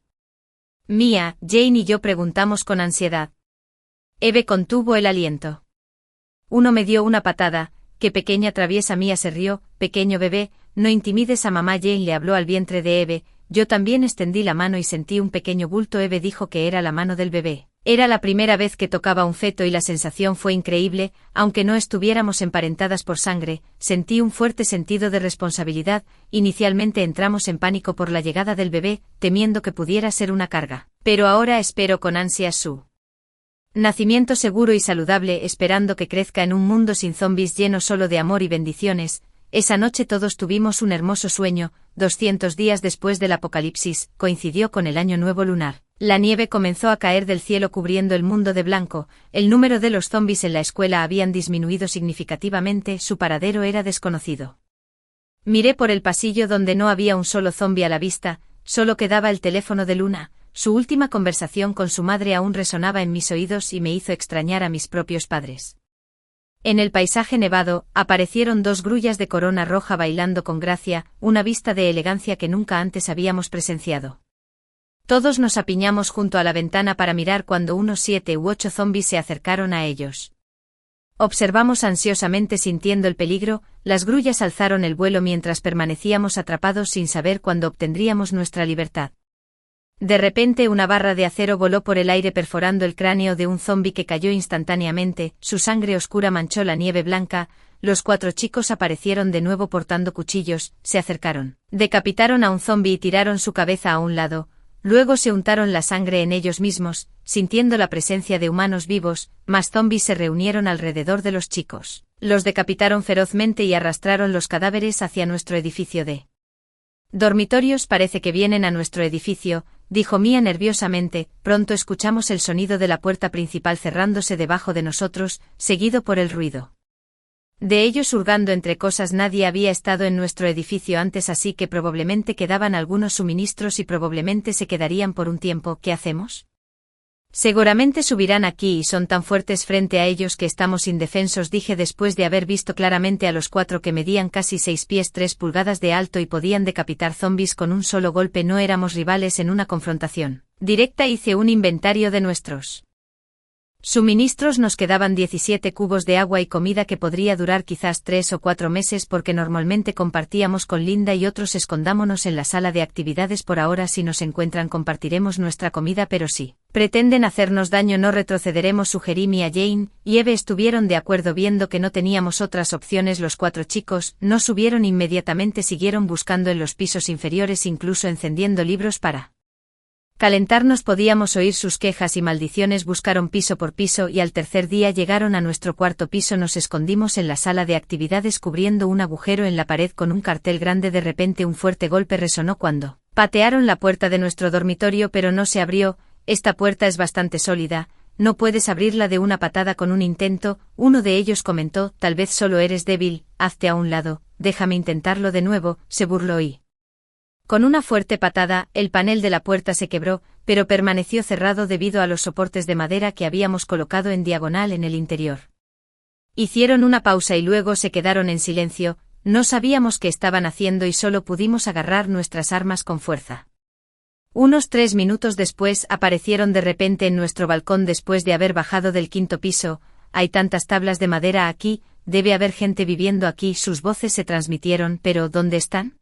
Mia, Jane y yo preguntamos con ansiedad. Eve contuvo el aliento. Uno me dio una patada. Qué pequeña traviesa. Mia se rió. Pequeño bebé, no intimides a mamá. Jane le habló al vientre de Eve. Yo también extendí la mano y sentí un pequeño bulto. Eve dijo que era la mano del bebé. Era la primera vez que tocaba un feto y la sensación fue increíble, aunque no estuviéramos emparentadas por sangre, sentí un fuerte sentido de responsabilidad. Inicialmente entramos en pánico por la llegada del bebé, temiendo que pudiera ser una carga. Pero ahora espero con ansias su nacimiento seguro y saludable, esperando que crezca en un mundo sin zombis, lleno solo de amor y bendiciones. Esa noche todos tuvimos un hermoso sueño. 200 días después del Apocalipsis, coincidió con el Año Nuevo lunar. La nieve comenzó a caer del cielo cubriendo el mundo de blanco. El número de los zombis en la escuela habían disminuido significativamente. Su paradero era desconocido. Miré por el pasillo donde no había un solo zombi a la vista, solo quedaba el teléfono de Luna. Su última conversación con su madre aún resonaba en mis oídos y me hizo extrañar a mis propios padres. En el paisaje nevado, aparecieron 2 grullas de corona roja bailando con gracia, una vista de elegancia que nunca antes habíamos presenciado. Todos nos apiñamos junto a la ventana para mirar cuando unos 7 u 8 zombis se acercaron a ellos. Observamos ansiosamente sintiendo el peligro. Las grullas alzaron el vuelo mientras permanecíamos atrapados sin saber cuándo obtendríamos nuestra libertad. De repente una barra de acero voló por el aire perforando el cráneo de un zombi que cayó instantáneamente, su sangre oscura manchó la nieve blanca. Los 4 chicos aparecieron de nuevo portando cuchillos, se acercaron, decapitaron a un zombi y tiraron su cabeza a un lado, luego se untaron la sangre en ellos mismos, sintiendo la presencia de humanos vivos, más zombis se reunieron alrededor de los chicos. Los decapitaron ferozmente y arrastraron los cadáveres hacia nuestro edificio de dormitorios. Parece que vienen a nuestro edificio, dijo Mia nerviosamente. Pronto escuchamos el sonido de la puerta principal cerrándose debajo de nosotros, seguido por el ruido de ellos hurgando entre cosas. Nadie había estado en nuestro edificio antes, así que probablemente quedaban algunos suministros y probablemente se quedarían por un tiempo. ¿Qué hacemos? Seguramente subirán aquí y son tan fuertes frente a ellos que estamos indefensos, dije después de haber visto claramente a los 4 que medían casi 6 pies 3 pulgadas de alto y podían decapitar zombis con un solo golpe. No éramos rivales en una confrontación directa. Hice un inventario de nuestros suministros. Nos quedaban 17 cubos de agua y comida que podría durar quizás 3 o 4 meses porque normalmente compartíamos con Linda y otros. Escondámonos en la sala de actividades por ahora. Si nos encuentran compartiremos nuestra comida, pero si pretenden hacernos daño no retrocederemos, sugerí. Mia, Jane y Eve estuvieron de acuerdo viendo que no teníamos otras opciones. Los 4 chicos no subieron inmediatamente, siguieron buscando en los pisos inferiores, incluso encendiendo libros para calentarnos. Podíamos oír sus quejas y maldiciones. Buscaron piso por piso y al tercer día llegaron a nuestro 4.º piso. Nos escondimos en la sala de actividades cubriendo un agujero en la pared con un cartel grande. De repente un fuerte golpe resonó cuando patearon la puerta de nuestro dormitorio, pero no se abrió. Esta puerta es bastante sólida, no puedes abrirla de una patada con un intento. Uno de ellos comentó, tal vez solo eres débil, hazte a un lado, déjame intentarlo de nuevo, se burló y con una fuerte patada, el panel de la puerta se quebró, pero permaneció cerrado debido a los soportes de madera que habíamos colocado en diagonal en el interior. Hicieron una pausa y luego se quedaron en silencio, no sabíamos qué estaban haciendo y solo pudimos agarrar nuestras armas con fuerza. Unos 3 minutos después aparecieron de repente en nuestro balcón después de haber bajado del 5.º piso. Hay tantas tablas de madera aquí, debe haber gente viviendo aquí. Sus voces se transmitieron, pero ¿dónde están?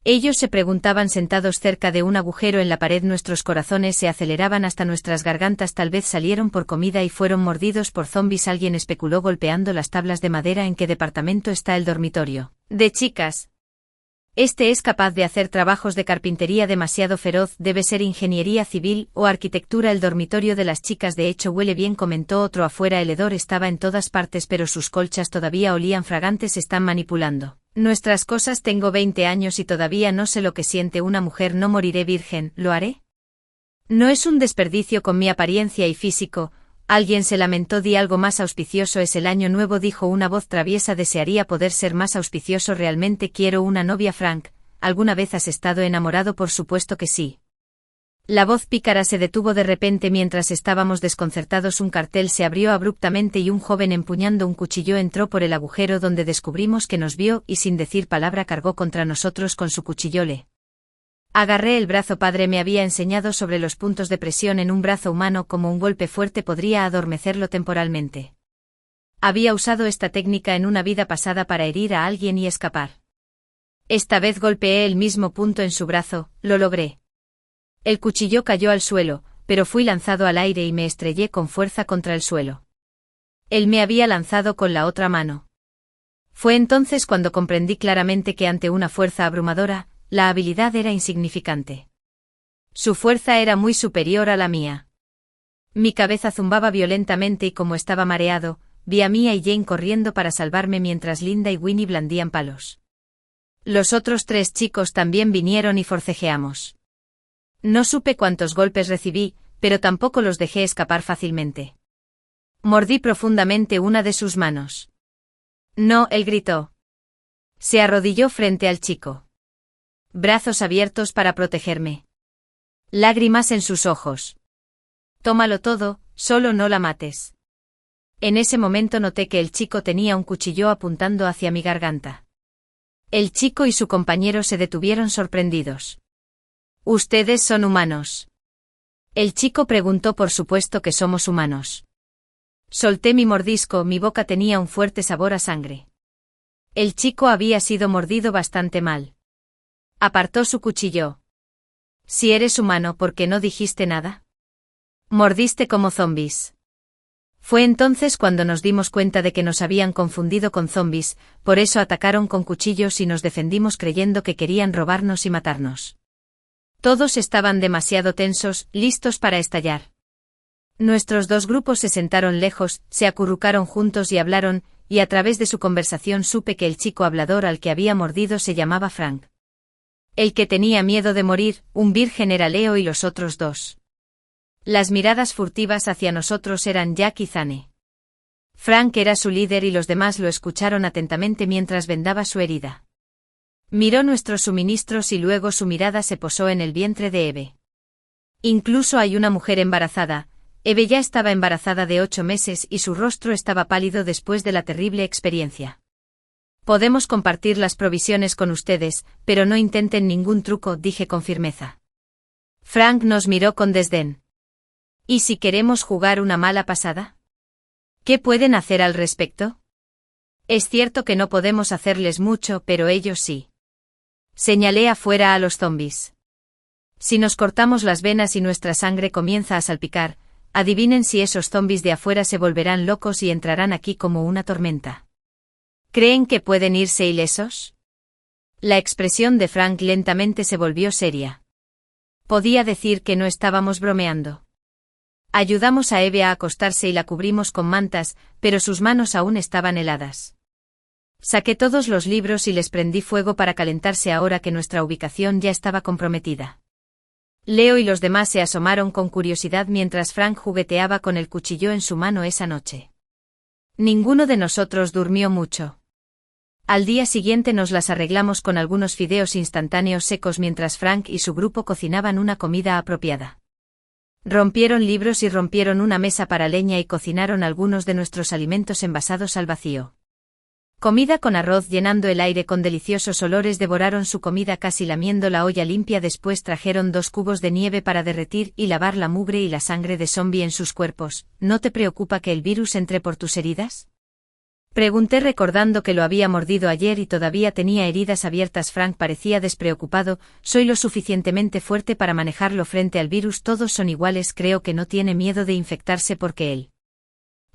Ellos se preguntaban sentados cerca de un agujero en la pared. Nuestros corazones se aceleraban hasta nuestras gargantas. Tal vez salieron por comida y fueron mordidos por zombis. Alguien especuló golpeando las tablas de madera. ¿En qué departamento está el dormitorio de chicas? Este es capaz de hacer trabajos de carpintería demasiado feroz. Debe ser ingeniería civil o arquitectura. El dormitorio de las chicas de hecho huele bien, comentó otro. Afuera el hedor estaba en todas partes, pero sus colchas todavía olían fragantes. Están manipulando nuestras cosas. Tengo 20 años y todavía no sé lo que siente una mujer. No moriré virgen, ¿lo haré? No es un desperdicio con mi apariencia y físico. Alguien se lamentó. Di algo más auspicioso. Es el año nuevo, dijo una voz traviesa. Desearía poder ser más auspicioso. Realmente quiero una novia. Frank, ¿alguna vez has estado enamorado? Por supuesto que sí. La voz pícara se detuvo de repente mientras estábamos desconcertados. Un cartel se abrió abruptamente y un joven empuñando un cuchillo entró por el agujero donde descubrimos que nos vio y sin decir palabra cargó contra nosotros con su cuchillo. Le agarré el brazo. Padre me había enseñado sobre los puntos de presión en un brazo humano, como un golpe fuerte podría adormecerlo temporalmente. Había usado esta técnica en una vida pasada para herir a alguien y escapar. Esta vez golpeé el mismo punto en su brazo, lo logré. El cuchillo cayó al suelo, pero fui lanzado al aire y me estrellé con fuerza contra el suelo. Él me había lanzado con la otra mano. Fue entonces cuando comprendí claramente que ante una fuerza abrumadora, la habilidad era insignificante. Su fuerza era muy superior a la mía. Mi cabeza zumbaba violentamente y como estaba mareado, vi a Mia y Jane corriendo para salvarme mientras Linda y Winnie blandían palos. Los otros 3 chicos también vinieron y forcejeamos. No supe cuántos golpes recibí, pero tampoco los dejé escapar fácilmente. Mordí profundamente una de sus manos. No, él gritó. Se arrodilló frente al chico. Brazos abiertos para protegerme. Lágrimas en sus ojos. Tómalo todo, solo no la mates. En ese momento noté que el chico tenía un cuchillo apuntando hacia mi garganta. El chico y su compañero se detuvieron sorprendidos. ¿Ustedes son humanos? El chico preguntó. Por supuesto que somos humanos. Solté mi mordisco, mi boca tenía un fuerte sabor a sangre. El chico había sido mordido bastante mal. Apartó su cuchillo. Si eres humano, ¿por qué no dijiste nada? Mordiste como zombis. Fue entonces cuando nos dimos cuenta de que nos habían confundido con zombis, por eso atacaron con cuchillos y nos defendimos creyendo que querían robarnos y matarnos. Todos estaban demasiado tensos, listos para estallar. Nuestros dos grupos se sentaron lejos, se acurrucaron juntos y hablaron, y a través de su conversación supe que el chico hablador al que había mordido se llamaba Frank. El que tenía miedo de morir, un virgen, era Leo y los otros dos. Las miradas furtivas hacia nosotros eran Jack y Zane. Frank era su líder y los demás lo escucharon atentamente mientras vendaba su herida. Miró nuestros suministros y luego su mirada se posó en el vientre de Eve. Incluso hay una mujer embarazada. Eve ya estaba embarazada de 8 meses y su rostro estaba pálido después de la terrible experiencia. Podemos compartir las provisiones con ustedes, pero no intenten ningún truco, dije con firmeza. Frank nos miró con desdén. ¿Y si queremos jugar una mala pasada? ¿Qué pueden hacer al respecto? Es cierto que no podemos hacerles mucho, pero ellos sí. Señalé afuera a los zombis. Si nos cortamos las venas y nuestra sangre comienza a salpicar, adivinen si esos zombis de afuera se volverán locos y entrarán aquí como una tormenta. ¿Creen que pueden irse ilesos? La expresión de Frank lentamente se volvió seria. Podía decir que no estábamos bromeando. Ayudamos a Eve a acostarse y la cubrimos con mantas, pero sus manos aún estaban heladas. Saqué todos los libros y les prendí fuego para calentarse ahora que nuestra ubicación ya estaba comprometida. Leo y los demás se asomaron con curiosidad mientras Frank jugueteaba con el cuchillo en su mano esa noche. Ninguno de nosotros durmió mucho. Al día siguiente nos las arreglamos con algunos fideos instantáneos secos mientras Frank y su grupo cocinaban una comida apropiada. Rompieron libros y rompieron una mesa para leña y cocinaron algunos de nuestros alimentos envasados al vacío. Comida con arroz llenando el aire con deliciosos olores, devoraron su comida casi lamiendo la olla limpia. Después trajeron 2 cubos de nieve para derretir y lavar la mugre y la sangre de zombie en sus cuerpos. ¿No te preocupa que el virus entre por tus heridas? Pregunté recordando que lo había mordido ayer y todavía tenía heridas abiertas. Frank parecía despreocupado. Soy lo suficientemente fuerte para manejarlo frente al virus. Todos son iguales. Creo que no tiene miedo de infectarse porque el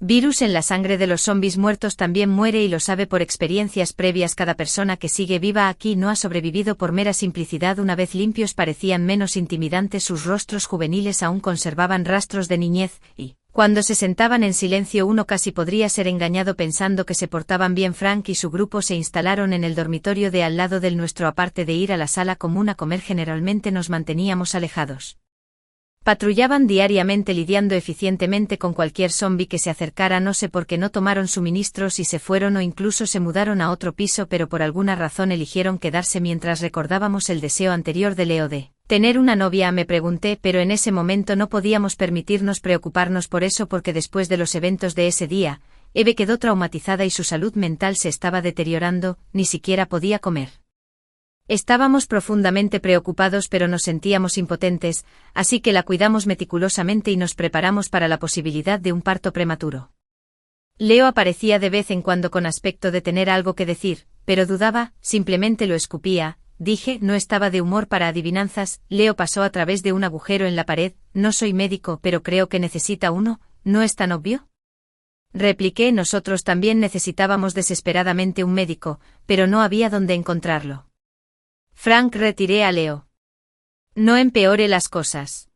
virus en la sangre de los zombis muertos también muere y lo sabe por experiencias previas. Cada persona que sigue viva aquí no ha sobrevivido por mera simplicidad. Una vez limpios parecían menos intimidantes. Sus rostros juveniles aún conservaban rastros de niñez y cuando se sentaban en silencio uno casi podría ser engañado pensando que se portaban bien. Frank y su grupo se instalaron en el dormitorio de al lado del nuestro. Aparte de ir a la sala común a comer, generalmente nos manteníamos alejados. Patrullaban diariamente lidiando eficientemente con cualquier zombi que se acercara. No sé por qué no tomaron suministros y se fueron o incluso se mudaron a otro piso, pero por alguna razón eligieron quedarse. Mientras recordábamos el deseo anterior de Leo de tener una novia, me pregunté, pero en ese momento no podíamos permitirnos preocuparnos por eso porque después de los eventos de ese día, Eve quedó traumatizada y su salud mental se estaba deteriorando, ni siquiera podía comer. Estábamos profundamente preocupados pero nos sentíamos impotentes, así que la cuidamos meticulosamente y nos preparamos para la posibilidad de un parto prematuro. Leo aparecía de vez en cuando con aspecto de tener algo que decir, pero dudaba, simplemente lo escupía. Dije, no estaba de humor para adivinanzas. Leo pasó a través de un agujero en la pared. No soy médico, pero creo que necesita uno, ¿no es tan obvio? Repliqué, nosotros también necesitábamos desesperadamente un médico, pero no había dónde encontrarlo. Frank, retiré a Leo. No empeore las cosas.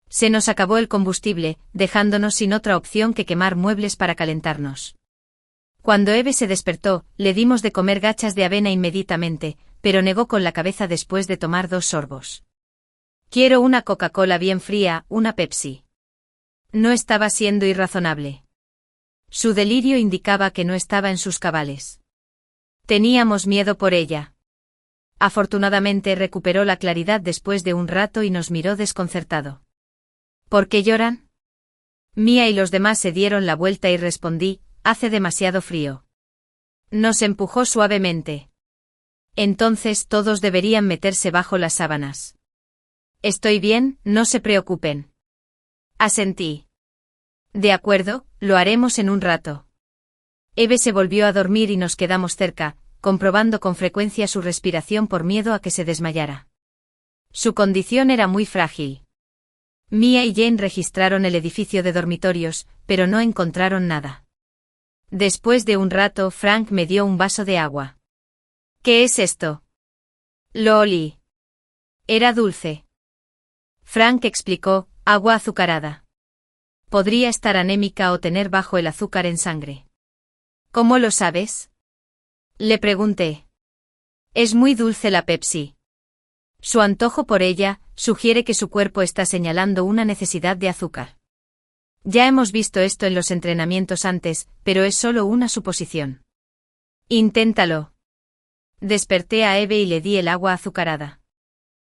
Se nos acabó el combustible, dejándonos sin otra opción que quemar muebles para calentarnos. Cuando Eve se despertó, le dimos de comer gachas de avena inmediatamente, pero negó con la cabeza después de tomar 2 sorbos. Quiero una Coca-Cola bien fría, una Pepsi. No estaba siendo irrazonable. Su delirio indicaba que no estaba en sus cabales. Teníamos miedo por ella. Afortunadamente recuperó la claridad después de un rato y nos miró desconcertado. ¿Por qué lloran? Mia y los demás se dieron la vuelta y respondí, hace demasiado frío. Nos empujó suavemente. Entonces todos deberían meterse bajo las sábanas. Estoy bien, no se preocupen. Asentí. De acuerdo, lo haremos en un rato. Eve se volvió a dormir y nos quedamos cerca, comprobando con frecuencia su respiración por miedo a que se desmayara. Su condición era muy frágil. Mia y Jane registraron el edificio de dormitorios, pero no encontraron nada. Después de un rato, Frank me dio un vaso de agua. ¿Qué es esto? Lo olí. Era dulce. Frank explicó, agua azucarada. Podría estar anémica o tener bajo el azúcar en sangre. ¿Cómo lo sabes? Le pregunté. Es muy dulce la Pepsi. Su antojo por ella sugiere que su cuerpo está señalando una necesidad de azúcar. Ya hemos visto esto en los entrenamientos antes, pero es solo una suposición. Inténtalo. Desperté a Eve y le di el agua azucarada.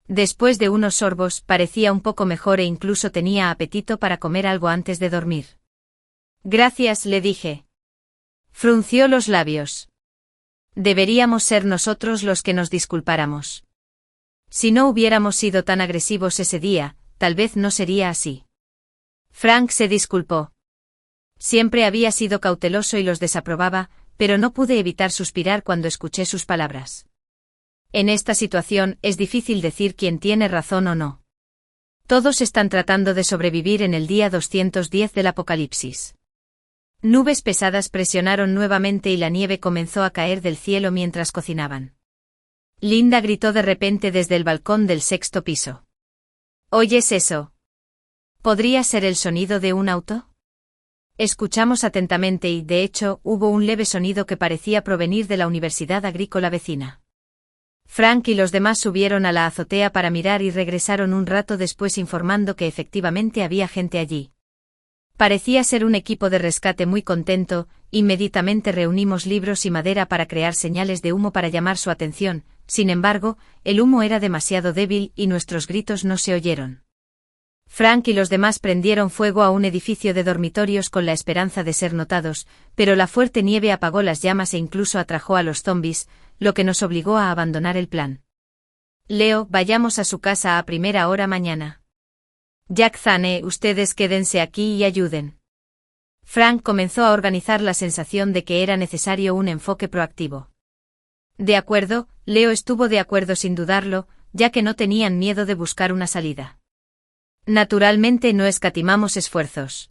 Después de unos sorbos, parecía un poco mejor e incluso tenía apetito para comer algo antes de dormir. Gracias, le dije. Frunció los labios. Deberíamos ser nosotros los que nos disculpáramos. Si no hubiéramos sido tan agresivos ese día, tal vez no sería así. Frank se disculpó. Siempre había sido cauteloso y los desaprobaba, pero no pude evitar suspirar cuando escuché sus palabras. En esta situación es difícil decir quién tiene razón o no. Todos están tratando de sobrevivir en el día 210 del apocalipsis. Nubes pesadas presionaron nuevamente y la nieve comenzó a caer del cielo mientras cocinaban. Linda gritó de repente desde el balcón del sexto piso. ¿Oyes eso? ¿Podría ser el sonido de un auto? Escuchamos atentamente y, de hecho, hubo un leve sonido que parecía provenir de la universidad agrícola vecina. Frank y los demás subieron a la azotea para mirar y regresaron un rato después informando que efectivamente había gente allí. Parecía ser un equipo de rescate muy contento. Inmediatamente reunimos libros y madera para crear señales de humo para llamar su atención. Sin embargo, el humo era demasiado débil y nuestros gritos no se oyeron. Frank y los demás prendieron fuego a un edificio de dormitorios con la esperanza de ser notados, pero la fuerte nieve apagó las llamas e incluso atrajo a los zombies, lo que nos obligó a abandonar el plan. Leo, vayamos a su casa a primera hora mañana. Jack, Zane, ustedes quédense aquí y ayuden. Frank comenzó a organizar la sensación de que era necesario un enfoque proactivo. De acuerdo, Leo estuvo de acuerdo sin dudarlo, ya que no tenían miedo de buscar una salida. Naturalmente no escatimamos esfuerzos.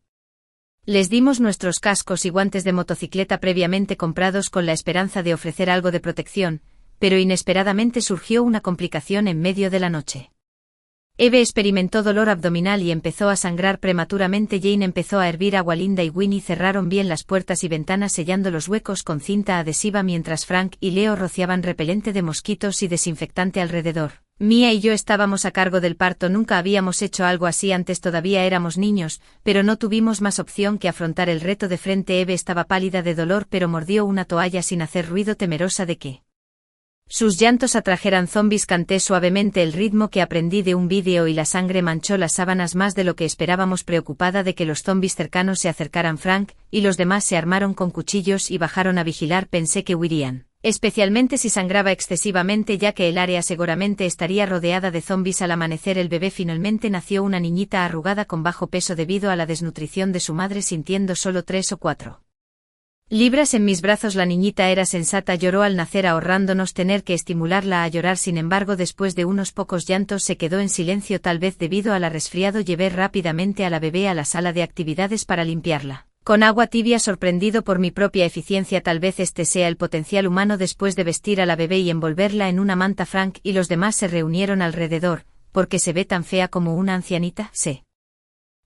Les dimos nuestros cascos y guantes de motocicleta previamente comprados con la esperanza de ofrecer algo de protección, pero inesperadamente surgió una complicación en medio de la noche. Eve experimentó dolor abdominal y empezó a sangrar prematuramente. Jane empezó a hervir agua. Linda y Winnie cerraron bien las puertas y ventanas sellando los huecos con cinta adhesiva mientras Frank y Leo rociaban repelente de mosquitos y desinfectante alrededor. Mia y yo estábamos a cargo del parto. Nunca habíamos hecho algo así antes, todavía éramos niños, pero no tuvimos más opción que afrontar el reto de frente. Eve estaba pálida de dolor pero mordió una toalla sin hacer ruido, temerosa de que sus llantos atrajeran zombies. Canté suavemente el ritmo que aprendí de un vídeo y la sangre manchó las sábanas más de lo que esperábamos. Preocupada de que los zombies cercanos se acercaran, Frank y los demás se armaron con cuchillos y bajaron a vigilar. Pensé que huirían, especialmente si sangraba excesivamente, ya que el área seguramente estaría rodeada de zombies. Al amanecer el bebé finalmente nació, una niñita arrugada con bajo peso debido a la desnutrición de su madre, sintiendo solo 3 o 4 libras en mis brazos. La niñita era sensata, lloró al nacer ahorrándonos tener que estimularla a llorar. Sin embargo, después de unos pocos llantos se quedó en silencio, tal vez debido al resfriado. Llevé rápidamente a la bebé a la sala de actividades para limpiarla con agua tibia, sorprendido por mi propia eficiencia. Tal vez este sea el potencial humano. Después de vestir a la bebé y envolverla en una manta, Frank y los demás se reunieron alrededor. ¿Por qué se ve tan fea como una ancianita?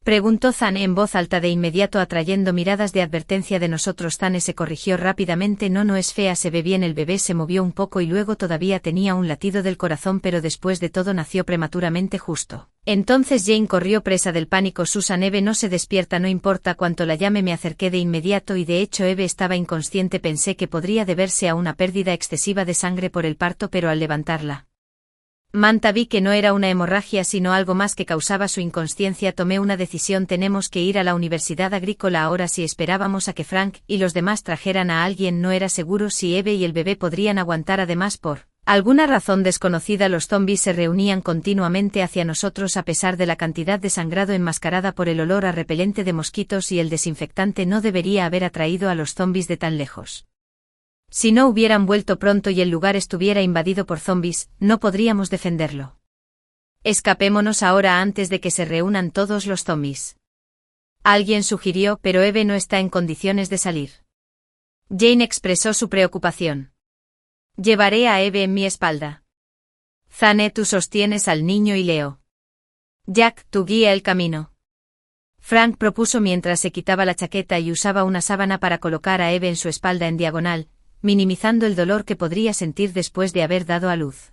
Preguntó Zane en voz alta, de inmediato atrayendo miradas de advertencia de nosotros. Zane se corrigió rápidamente. No es fea, se ve bien. El bebé se movió un poco y luego todavía tenía un latido del corazón, pero después de todo nació prematuramente justo. Entonces Jane corrió presa del pánico. Susan, Eve no se despierta, no importa cuánto la llame. Me acerqué de inmediato y de hecho Eve estaba inconsciente. Pensé que podría deberse a una pérdida excesiva de sangre por el parto, pero al levantarla manta vi que no era una hemorragia sino algo más que causaba su inconsciencia. Tomé una decisión: tenemos que ir a la universidad agrícola ahora. Si esperábamos a que Frank y los demás trajeran a alguien, no era seguro si Eve y el bebé podrían aguantar. Además, por alguna razón desconocida, los zombies se reunían continuamente hacia nosotros a pesar de la cantidad de sangrado enmascarada por el olor a repelente de mosquitos y el desinfectante. No debería haber atraído a los zombies de tan lejos. Si no hubieran vuelto pronto y el lugar estuviera invadido por zombies, no podríamos defenderlo. Escapémonos ahora antes de que se reúnan todos los zombies. Alguien sugirió, pero Eve no está en condiciones de salir. Jane expresó su preocupación. Llevaré a Eve en mi espalda. Zane, tú sostienes al niño y Leo. Jack, tú guía el camino. Frank propuso mientras se quitaba la chaqueta y usaba una sábana para colocar a Eve en su espalda en diagonal, minimizando el dolor que podría sentir después de haber dado a luz.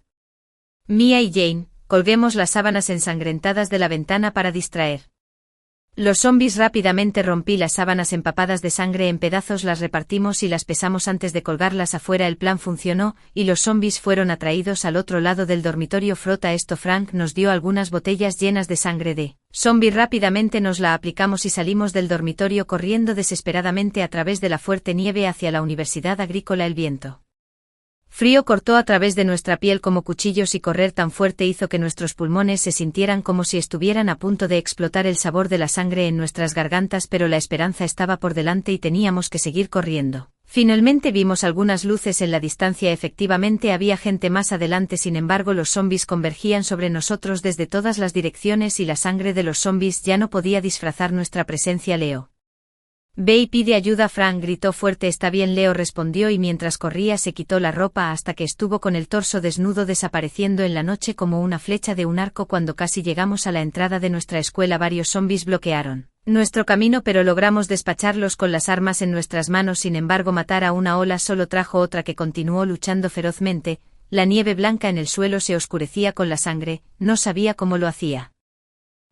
Mia y Jane, colguemos las sábanas ensangrentadas de la ventana para distraer. Los zombies rápidamente rompí las sábanas empapadas de sangre en pedazos, las repartimos y las pesamos antes de colgarlas afuera. El plan funcionó, y los zombies fueron atraídos al otro lado del dormitorio. Frota esto. Frank nos dio algunas botellas llenas de sangre de zombie. Rápidamente nos la aplicamos y salimos del dormitorio corriendo desesperadamente a través de la fuerte nieve hacia la Universidad Agrícola. El viento frío cortó a través de nuestra piel como cuchillos y correr tan fuerte hizo que nuestros pulmones se sintieran como si estuvieran a punto de explotar. El sabor de la sangre en nuestras gargantas, pero la esperanza estaba por delante y teníamos que seguir corriendo. Finalmente vimos algunas luces en la distancia. Efectivamente había gente más adelante, sin embargo los zombies convergían sobre nosotros desde todas las direcciones y la sangre de los zombies ya no podía disfrazar nuestra presencia. Leo, ve y pide ayuda. Frank gritó fuerte. Está bien, Leo respondió, y mientras corría se quitó la ropa hasta que estuvo con el torso desnudo, desapareciendo en la noche como una flecha de un arco. Cuando casi llegamos a la entrada de nuestra escuela, varios zombies bloquearon nuestro camino, pero logramos despacharlos con las armas en nuestras manos. Sin embargo, matar a una ola solo trajo otra que continuó luchando ferozmente. La nieve blanca en el suelo se oscurecía con la sangre, no sabía cómo lo hacía.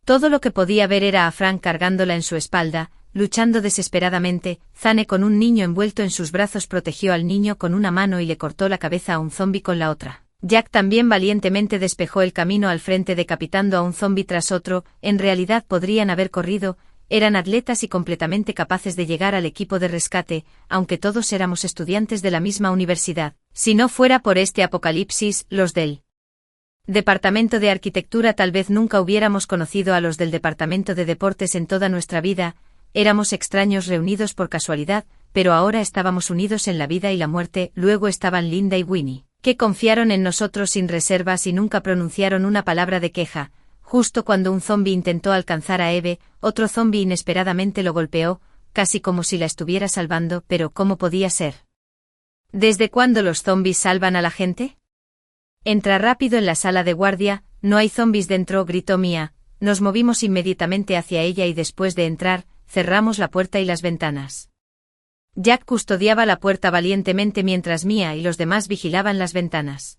Todo lo que podía ver era a Frank cargándola en su espalda, luchando desesperadamente. Zane, con un niño envuelto en sus brazos, protegió al niño con una mano y le cortó la cabeza a un zombi con la otra. Jack también valientemente despejó el camino al frente, decapitando a un zombi tras otro. En realidad podrían haber corrido, eran atletas y completamente capaces de llegar al equipo de rescate, aunque todos éramos estudiantes de la misma universidad. Si no fuera por este apocalipsis, los del Departamento de Arquitectura tal vez nunca hubiéramos conocido a los del Departamento de Deportes en toda nuestra vida. Éramos extraños reunidos por casualidad, pero ahora estábamos unidos en la vida y la muerte. Luego estaban Linda y Winnie, que confiaron en nosotros sin reservas y nunca pronunciaron una palabra de queja. Justo cuando un zombi intentó alcanzar a Eve, otro zombi inesperadamente lo golpeó, casi como si la estuviera salvando. Pero ¿cómo podía ser? ¿Desde cuándo los zombis salvan a la gente? Entra rápido en la sala de guardia. No hay zombis dentro, gritó Mia. Nos movimos inmediatamente hacia ella y después de entrar, cerramos la puerta y las ventanas. Jack custodiaba la puerta valientemente mientras Mia y los demás vigilaban las ventanas.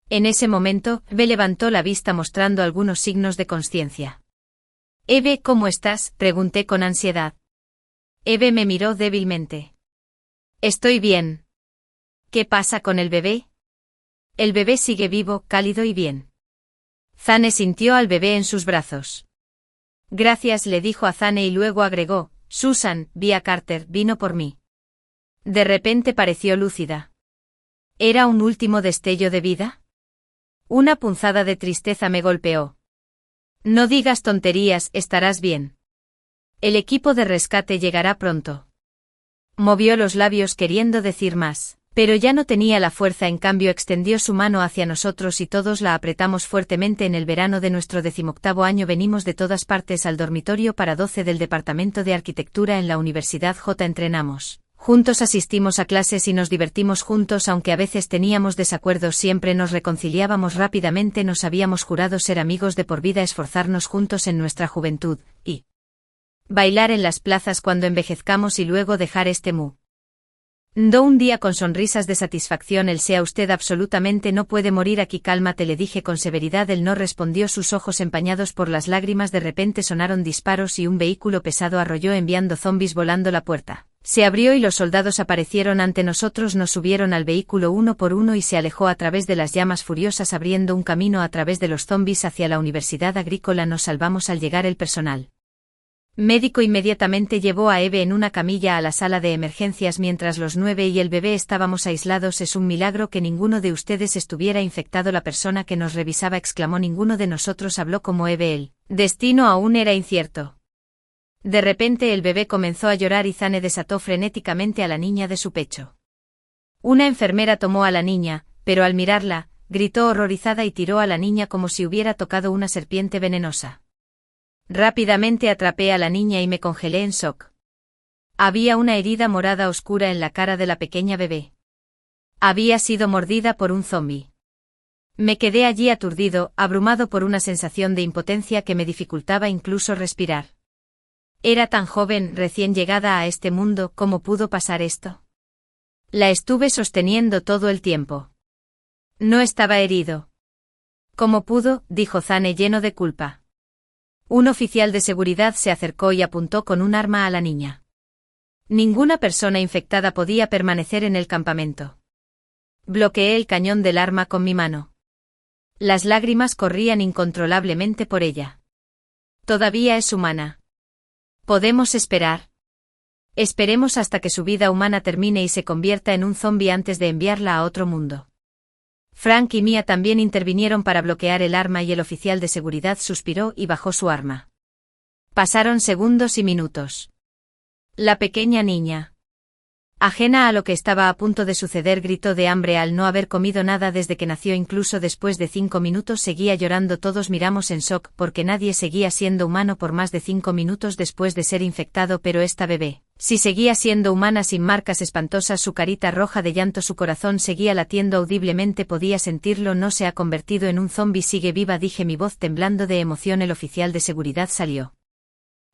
En ese momento, Eve levantó la vista mostrando algunos signos de consciencia. Eve, ¿cómo estás?, pregunté con ansiedad. Eve me miró débilmente. Estoy bien. ¿Qué pasa con el bebé? El bebé sigue vivo, cálido y bien. Zane sintió al bebé en sus brazos. Gracias, le dijo a Zane y luego agregó, Susan, vi a Carter, vino por mí. De repente pareció lúcida. ¿Era un último destello de vida? Una punzada de tristeza me golpeó. No digas tonterías, estarás bien. El equipo de rescate llegará pronto. Movió los labios queriendo decir más, pero ya no tenía la fuerza. En cambio extendió su mano hacia nosotros y todos la apretamos fuertemente. En el verano de nuestro 18º año venimos de todas partes al dormitorio para 12 del Departamento de Arquitectura en la Universidad J. Entrenamos juntos, asistimos a clases y nos divertimos juntos, aunque a veces teníamos desacuerdos, siempre nos reconciliábamos rápidamente. Nos habíamos jurado ser amigos de por vida, esforzarnos juntos en nuestra juventud, y bailar en las plazas cuando envejezcamos y luego dejar este mundo un día con sonrisas de satisfacción. El sea usted absolutamente no puede morir aquí. Cálmate, le dije con severidad. Él no respondió, sus ojos empañados por las lágrimas. De repente sonaron disparos y un vehículo pesado arrolló enviando zombies volando. La puerta se abrió y los soldados aparecieron ante nosotros. Nos subieron al vehículo uno por uno y se alejó a través de las llamas furiosas, abriendo un camino a través de los zombies hacia la Universidad Agrícola. Nos salvamos al llegar el personal médico inmediatamente llevó a Eve en una camilla a la sala de emergencias mientras los 9 y el bebé estábamos aislados. Es un milagro que ninguno de ustedes estuviera infectado. La persona que nos revisaba exclamó. Ninguno de nosotros habló como Eve. El destino aún era incierto. De repente el bebé comenzó a llorar y Zane desató frenéticamente a la niña de su pecho. Una enfermera tomó a la niña, pero al mirarla, gritó horrorizada y tiró a la niña como si hubiera tocado una serpiente venenosa. Rápidamente atrapé a la niña y me congelé en shock. Había una herida morada oscura en la cara de la pequeña bebé. Había sido mordida por un zombi. Me quedé allí aturdido, abrumado por una sensación de impotencia que me dificultaba incluso respirar. Era tan joven, recién llegada a este mundo, ¿cómo pudo pasar esto? La estuve sosteniendo todo el tiempo. No estaba herido. ¿Cómo pudo?, dijo Zane lleno de culpa. Un oficial de seguridad se acercó y apuntó con un arma a la niña. Ninguna persona infectada podía permanecer en el campamento. Bloqueé el cañón del arma con mi mano. Las lágrimas corrían incontrolablemente por ella. Todavía es humana. ¿Podemos esperar? Esperemos hasta que su vida humana termine y se convierta en un zombi antes de enviarla a otro mundo. Frank y Mia también intervinieron para bloquear el arma y el oficial de seguridad suspiró y bajó su arma. Pasaron segundos y minutos. La pequeña niña, ajena a lo que estaba a punto de suceder, gritó de hambre al no haber comido nada desde que nació. Incluso después de 5 minutos seguía llorando. Todos miramos en shock porque nadie seguía siendo humano por más de 5 minutos después de ser infectado, pero esta bebé, si seguía siendo humana sin marcas espantosas, su carita roja de llanto, su corazón seguía latiendo audiblemente, podía sentirlo. No se ha convertido en un zombi, sigue viva, dije, mi voz temblando de emoción. El oficial de seguridad salió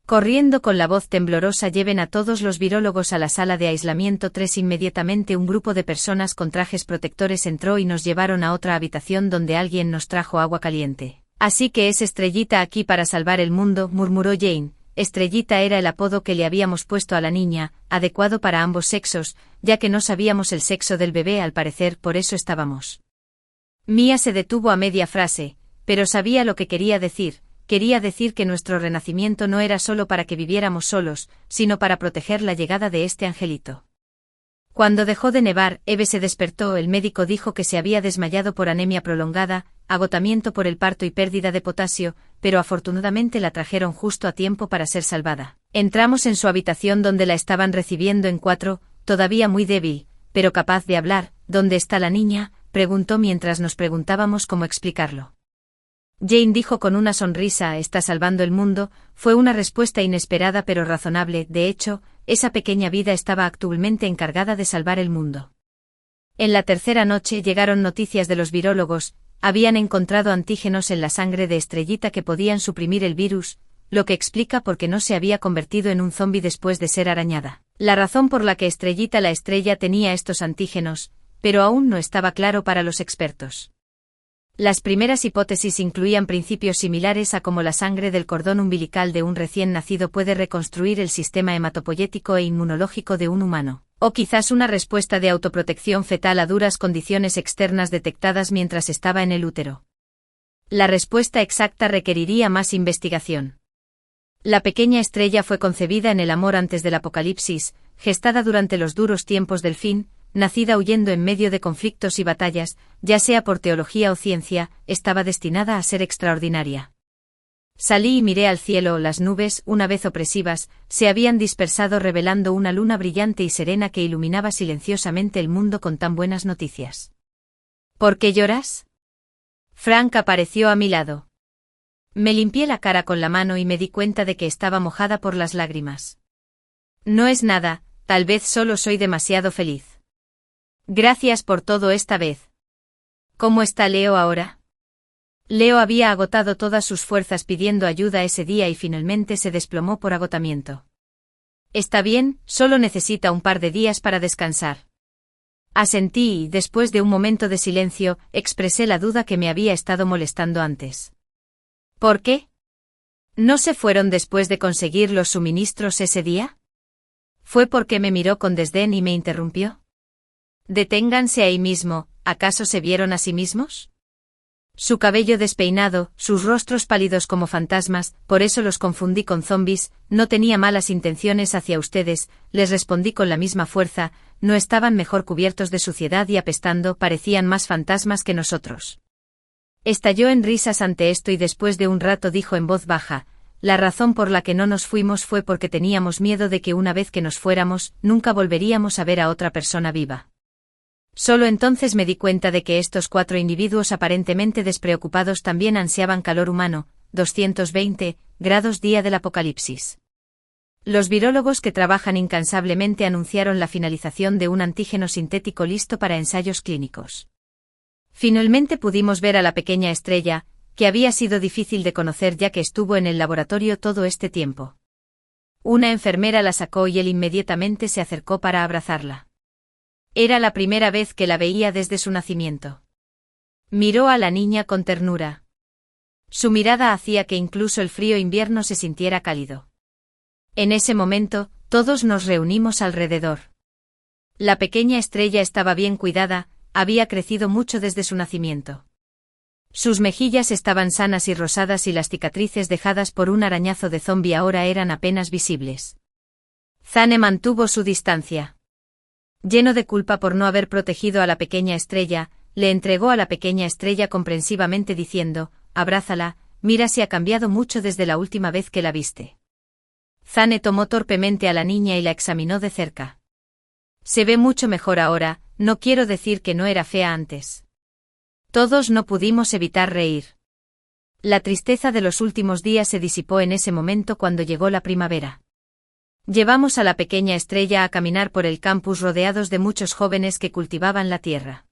corriendo con la voz temblorosa. Lleven a todos los virólogos a la sala de aislamiento 3 inmediatamente. Un grupo de personas con trajes protectores entró y nos llevaron a otra habitación donde alguien nos trajo agua caliente. Así que es Estrellita aquí para salvar el mundo, murmuró Jane. Estrellita era el apodo que le habíamos puesto a la niña, adecuado para ambos sexos, ya que no sabíamos el sexo del bebé al parecer, por eso estábamos. Mia se detuvo a media frase, pero sabía lo que quería decir. Quería decir que nuestro renacimiento no era solo para que viviéramos solos, sino para proteger la llegada de este angelito. Cuando dejó de nevar, Eve se despertó. El médico dijo que se había desmayado por anemia prolongada, agotamiento por el parto y pérdida de potasio, pero afortunadamente la trajeron justo a tiempo para ser salvada. Entramos en su habitación donde la estaban recibiendo en 4, todavía muy débil, pero capaz de hablar. ¿Dónde está la niña?, preguntó mientras nos preguntábamos cómo explicarlo. Jane dijo con una sonrisa, está salvando el mundo. Fue una respuesta inesperada pero razonable. De hecho, esa pequeña vida estaba actualmente encargada de salvar el mundo. En la tercera noche llegaron noticias de los virólogos. Habían encontrado antígenos en la sangre de Estrellita que podían suprimir el virus, lo que explica por qué no se había convertido en un zombi después de ser arañada. La razón por la que Estrellita la estrella tenía estos antígenos, pero aún no estaba claro para los expertos. Las primeras hipótesis incluían principios similares a cómo la sangre del cordón umbilical de un recién nacido puede reconstruir el sistema hematopoyético e inmunológico de un humano, o quizás una respuesta de autoprotección fetal a duras condiciones externas detectadas mientras estaba en el útero. La respuesta exacta requeriría más investigación. La pequeña estrella fue concebida en el amor antes del apocalipsis, gestada durante los duros tiempos del fin, nacida huyendo en medio de conflictos y batallas, ya sea por teología o ciencia, estaba destinada a ser extraordinaria. Salí y miré al cielo. Las nubes, una vez opresivas, se habían dispersado revelando una luna brillante y serena que iluminaba silenciosamente el mundo con tan buenas noticias. ¿Por qué lloras? Frank apareció a mi lado. Me limpié la cara con la mano y me di cuenta de que estaba mojada por las lágrimas. No es nada, tal vez solo soy demasiado feliz. Gracias por todo esta vez. ¿Cómo está Leo ahora? Leo había agotado todas sus fuerzas pidiendo ayuda ese día y finalmente se desplomó por agotamiento. Está bien, solo necesita un par de días para descansar. Asentí y, después de un momento de silencio, expresé la duda que me había estado molestando antes. ¿Por qué? ¿No se fueron después de conseguir los suministros ese día? ¿Fue porque me miró con desdén y me interrumpió? Deténganse ahí mismo, ¿acaso se vieron a sí mismos? Su cabello despeinado, sus rostros pálidos como fantasmas, por eso los confundí con zombis. No tenía malas intenciones hacia ustedes, les respondí con la misma fuerza. No estaban mejor cubiertos de suciedad y apestando, parecían más fantasmas que nosotros. Estalló en risas ante esto y después de un rato dijo en voz baja, la razón por la que no nos fuimos fue porque teníamos miedo de que una vez que nos fuéramos, nunca volveríamos a ver a otra persona viva. Solo entonces me di cuenta de que estos 4 individuos aparentemente despreocupados también ansiaban calor humano, 220 grados día del apocalipsis. Los virólogos que trabajan incansablemente anunciaron la finalización de un antígeno sintético listo para ensayos clínicos. Finalmente pudimos ver a la pequeña estrella, que había sido difícil de conocer ya que estuvo en el laboratorio todo este tiempo. Una enfermera la sacó y él inmediatamente se acercó para abrazarla. Era la primera vez que la veía desde su nacimiento. Miró a la niña con ternura. Su mirada hacía que incluso el frío invierno se sintiera cálido. En ese momento, todos nos reunimos alrededor. La pequeña estrella estaba bien cuidada, había crecido mucho desde su nacimiento. Sus mejillas estaban sanas y rosadas y las cicatrices dejadas por un arañazo de zombi ahora eran apenas visibles. Zane mantuvo su distancia. Lleno de culpa por no haber protegido a la pequeña estrella, le entregó a la pequeña estrella comprensivamente diciendo, abrázala, mira si ha cambiado mucho desde la última vez que la viste. Zane tomó torpemente a la niña y la examinó de cerca. Se ve mucho mejor ahora, no quiero decir que no era fea antes. Todos no pudimos evitar reír. La tristeza de los últimos días se disipó en ese momento cuando llegó la primavera. Llevamos a la pequeña estrella a caminar por el campus rodeados de muchos jóvenes que cultivaban la tierra.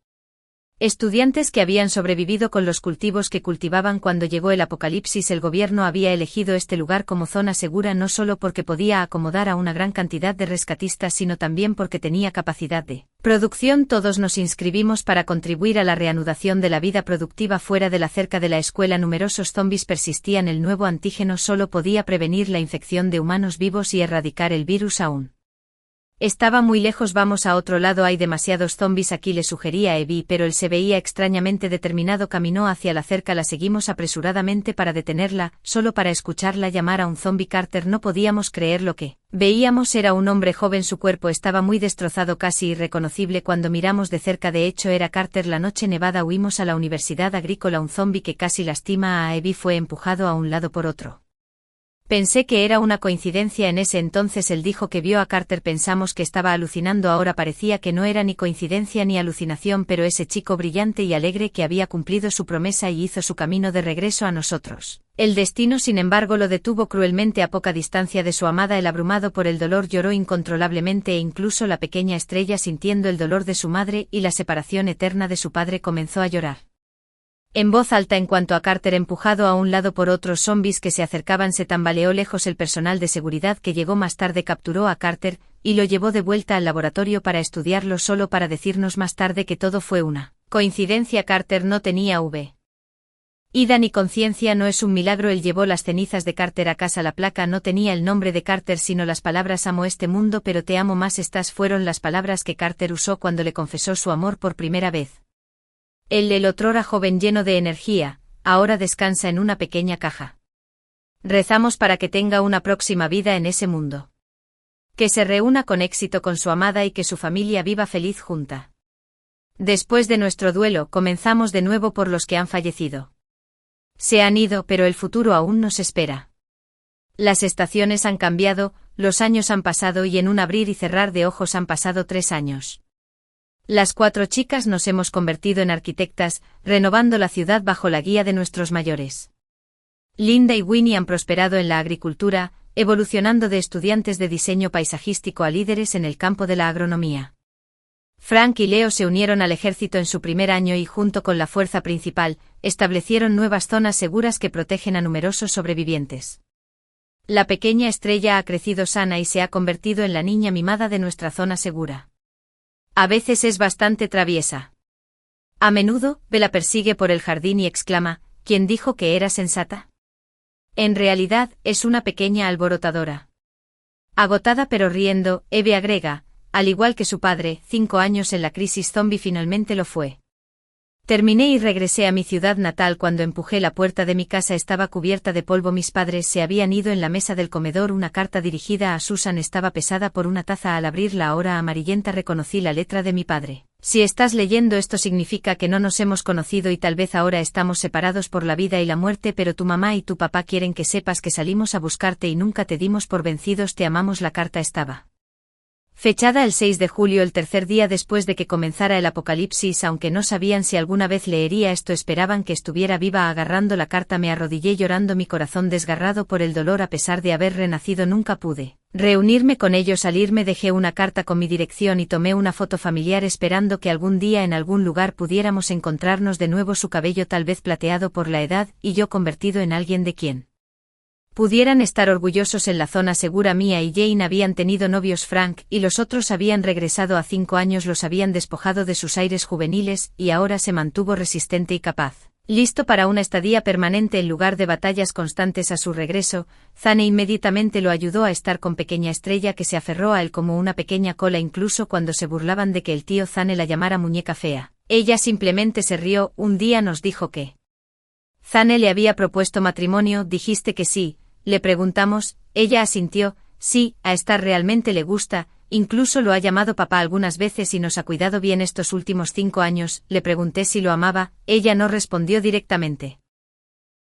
Estudiantes que habían sobrevivido con los cultivos que cultivaban cuando llegó el apocalipsis. El gobierno había elegido este lugar como zona segura no solo porque podía acomodar a una gran cantidad de rescatistas sino también porque tenía capacidad de producción. Todos nos inscribimos para contribuir a la reanudación de la vida productiva fuera de la cerca de la escuela. Numerosos zombis persistían. El nuevo antígeno solo podía prevenir la infección de humanos vivos y erradicar el virus aún. Estaba muy lejos. Vamos a otro lado, hay demasiados zombis aquí, le sugería a Evie, pero él se veía extrañamente determinado. Caminó hacia la cerca, la seguimos apresuradamente para detenerla, solo para escucharla llamar a un zombi. Carter, no podíamos creer lo que veíamos, era un hombre joven, su cuerpo estaba muy destrozado, casi irreconocible cuando miramos de cerca. De hecho era Carter. La noche nevada huimos a la universidad agrícola. Un zombi que casi lastima a Evie fue empujado a un lado por otro. Pensé que era una coincidencia en ese entonces. Él dijo que vio a Carter. Pensamos que estaba alucinando. Ahora parecía que no era ni coincidencia ni alucinación, pero ese chico brillante y alegre que había cumplido su promesa y hizo su camino de regreso a nosotros. El destino, sin embargo, lo detuvo cruelmente a poca distancia de su amada. El abrumado por el dolor lloró incontrolablemente e incluso la pequeña estrella, sintiendo el dolor de su madre y la separación eterna de su padre, comenzó a llorar. En voz alta. En cuanto a Carter, empujado a un lado por otros zombis que se acercaban, se tambaleó lejos. El personal de seguridad que llegó más tarde capturó a Carter y lo llevó de vuelta al laboratorio para estudiarlo, solo para decirnos más tarde que todo fue una coincidencia. Carter no tenía vida ni conciencia. No es un milagro. Él llevó las cenizas de Carter a casa. La placa no tenía el nombre de Carter sino las palabras amo este mundo pero te amo más. Estas fueron las palabras que Carter usó cuando le confesó su amor por primera vez. El otrora joven lleno de energía, ahora descansa en una pequeña caja. Rezamos para que tenga una próxima vida en ese mundo. Que se reúna con éxito con su amada y que su familia viva feliz junta. Después de nuestro duelo, comenzamos de nuevo por los que han fallecido. Se han ido, pero el futuro aún nos espera. Las estaciones han cambiado, los años han pasado y en un abrir y cerrar de ojos han pasado 3 años. Las 4 chicas nos hemos convertido en arquitectas, renovando la ciudad bajo la guía de nuestros mayores. Linda y Winnie han prosperado en la agricultura, evolucionando de estudiantes de diseño paisajístico a líderes en el campo de la agronomía. Frank y Leo se unieron al ejército en su primer año y junto con la fuerza principal, establecieron nuevas zonas seguras que protegen a numerosos sobrevivientes. La pequeña estrella ha crecido sana y se ha convertido en la niña mimada de nuestra zona segura. A veces es bastante traviesa. A menudo, Ve la persigue por el jardín y exclama, ¿quién dijo que era sensata? En realidad, es una pequeña alborotadora. Agotada pero riendo, Eve agrega, al igual que su padre, 5 años en la crisis zombie finalmente lo fue. Terminé y regresé a mi ciudad natal. Cuando empujé la puerta de mi casa estaba cubierta de polvo. Mis padres se habían ido. En la mesa del comedor una carta dirigida a Susan estaba pesada por una taza. Al abrirla ahora amarillenta reconocí la letra de mi padre. Si estás leyendo esto significa que no nos hemos conocido y tal vez ahora estamos separados por la vida y la muerte, pero tu mamá y tu papá quieren que sepas que salimos a buscarte y nunca te dimos por vencidos. Te amamos. La carta estaba Fechada el 6 de julio, el tercer día después de que comenzara el apocalipsis. Aunque no sabían si alguna vez leería esto, esperaban que estuviera viva. Agarrando la carta me arrodillé llorando, mi corazón desgarrado por el dolor. A pesar de haber renacido nunca pude reunirme con ellos. Al irme dejé una carta con mi dirección y tomé una foto familiar esperando que algún día en algún lugar pudiéramos encontrarnos de nuevo. Su cabello tal vez plateado por la edad y yo convertido en alguien de quien pudieran estar orgullosos. En la zona segura, Mia y Jane habían tenido novios. Frank y los otros habían regresado a 5 años, los habían despojado de sus aires juveniles y ahora se mantuvo resistente y capaz, listo para una estadía permanente en lugar de batallas constantes. A su regreso, Zane inmediatamente lo ayudó a estar con Pequeña Estrella, que se aferró a él como una pequeña cola. Incluso cuando se burlaban de que el tío Zane la llamara muñeca fea, ella simplemente se rió. Un día nos dijo que Zane le había propuesto matrimonio. ¿Dijiste que sí?, le preguntamos. Ella asintió. Sí, a Star realmente le gusta, incluso lo ha llamado papá algunas veces y nos ha cuidado bien estos últimos 5 años. Le pregunté si lo amaba, ella no respondió directamente.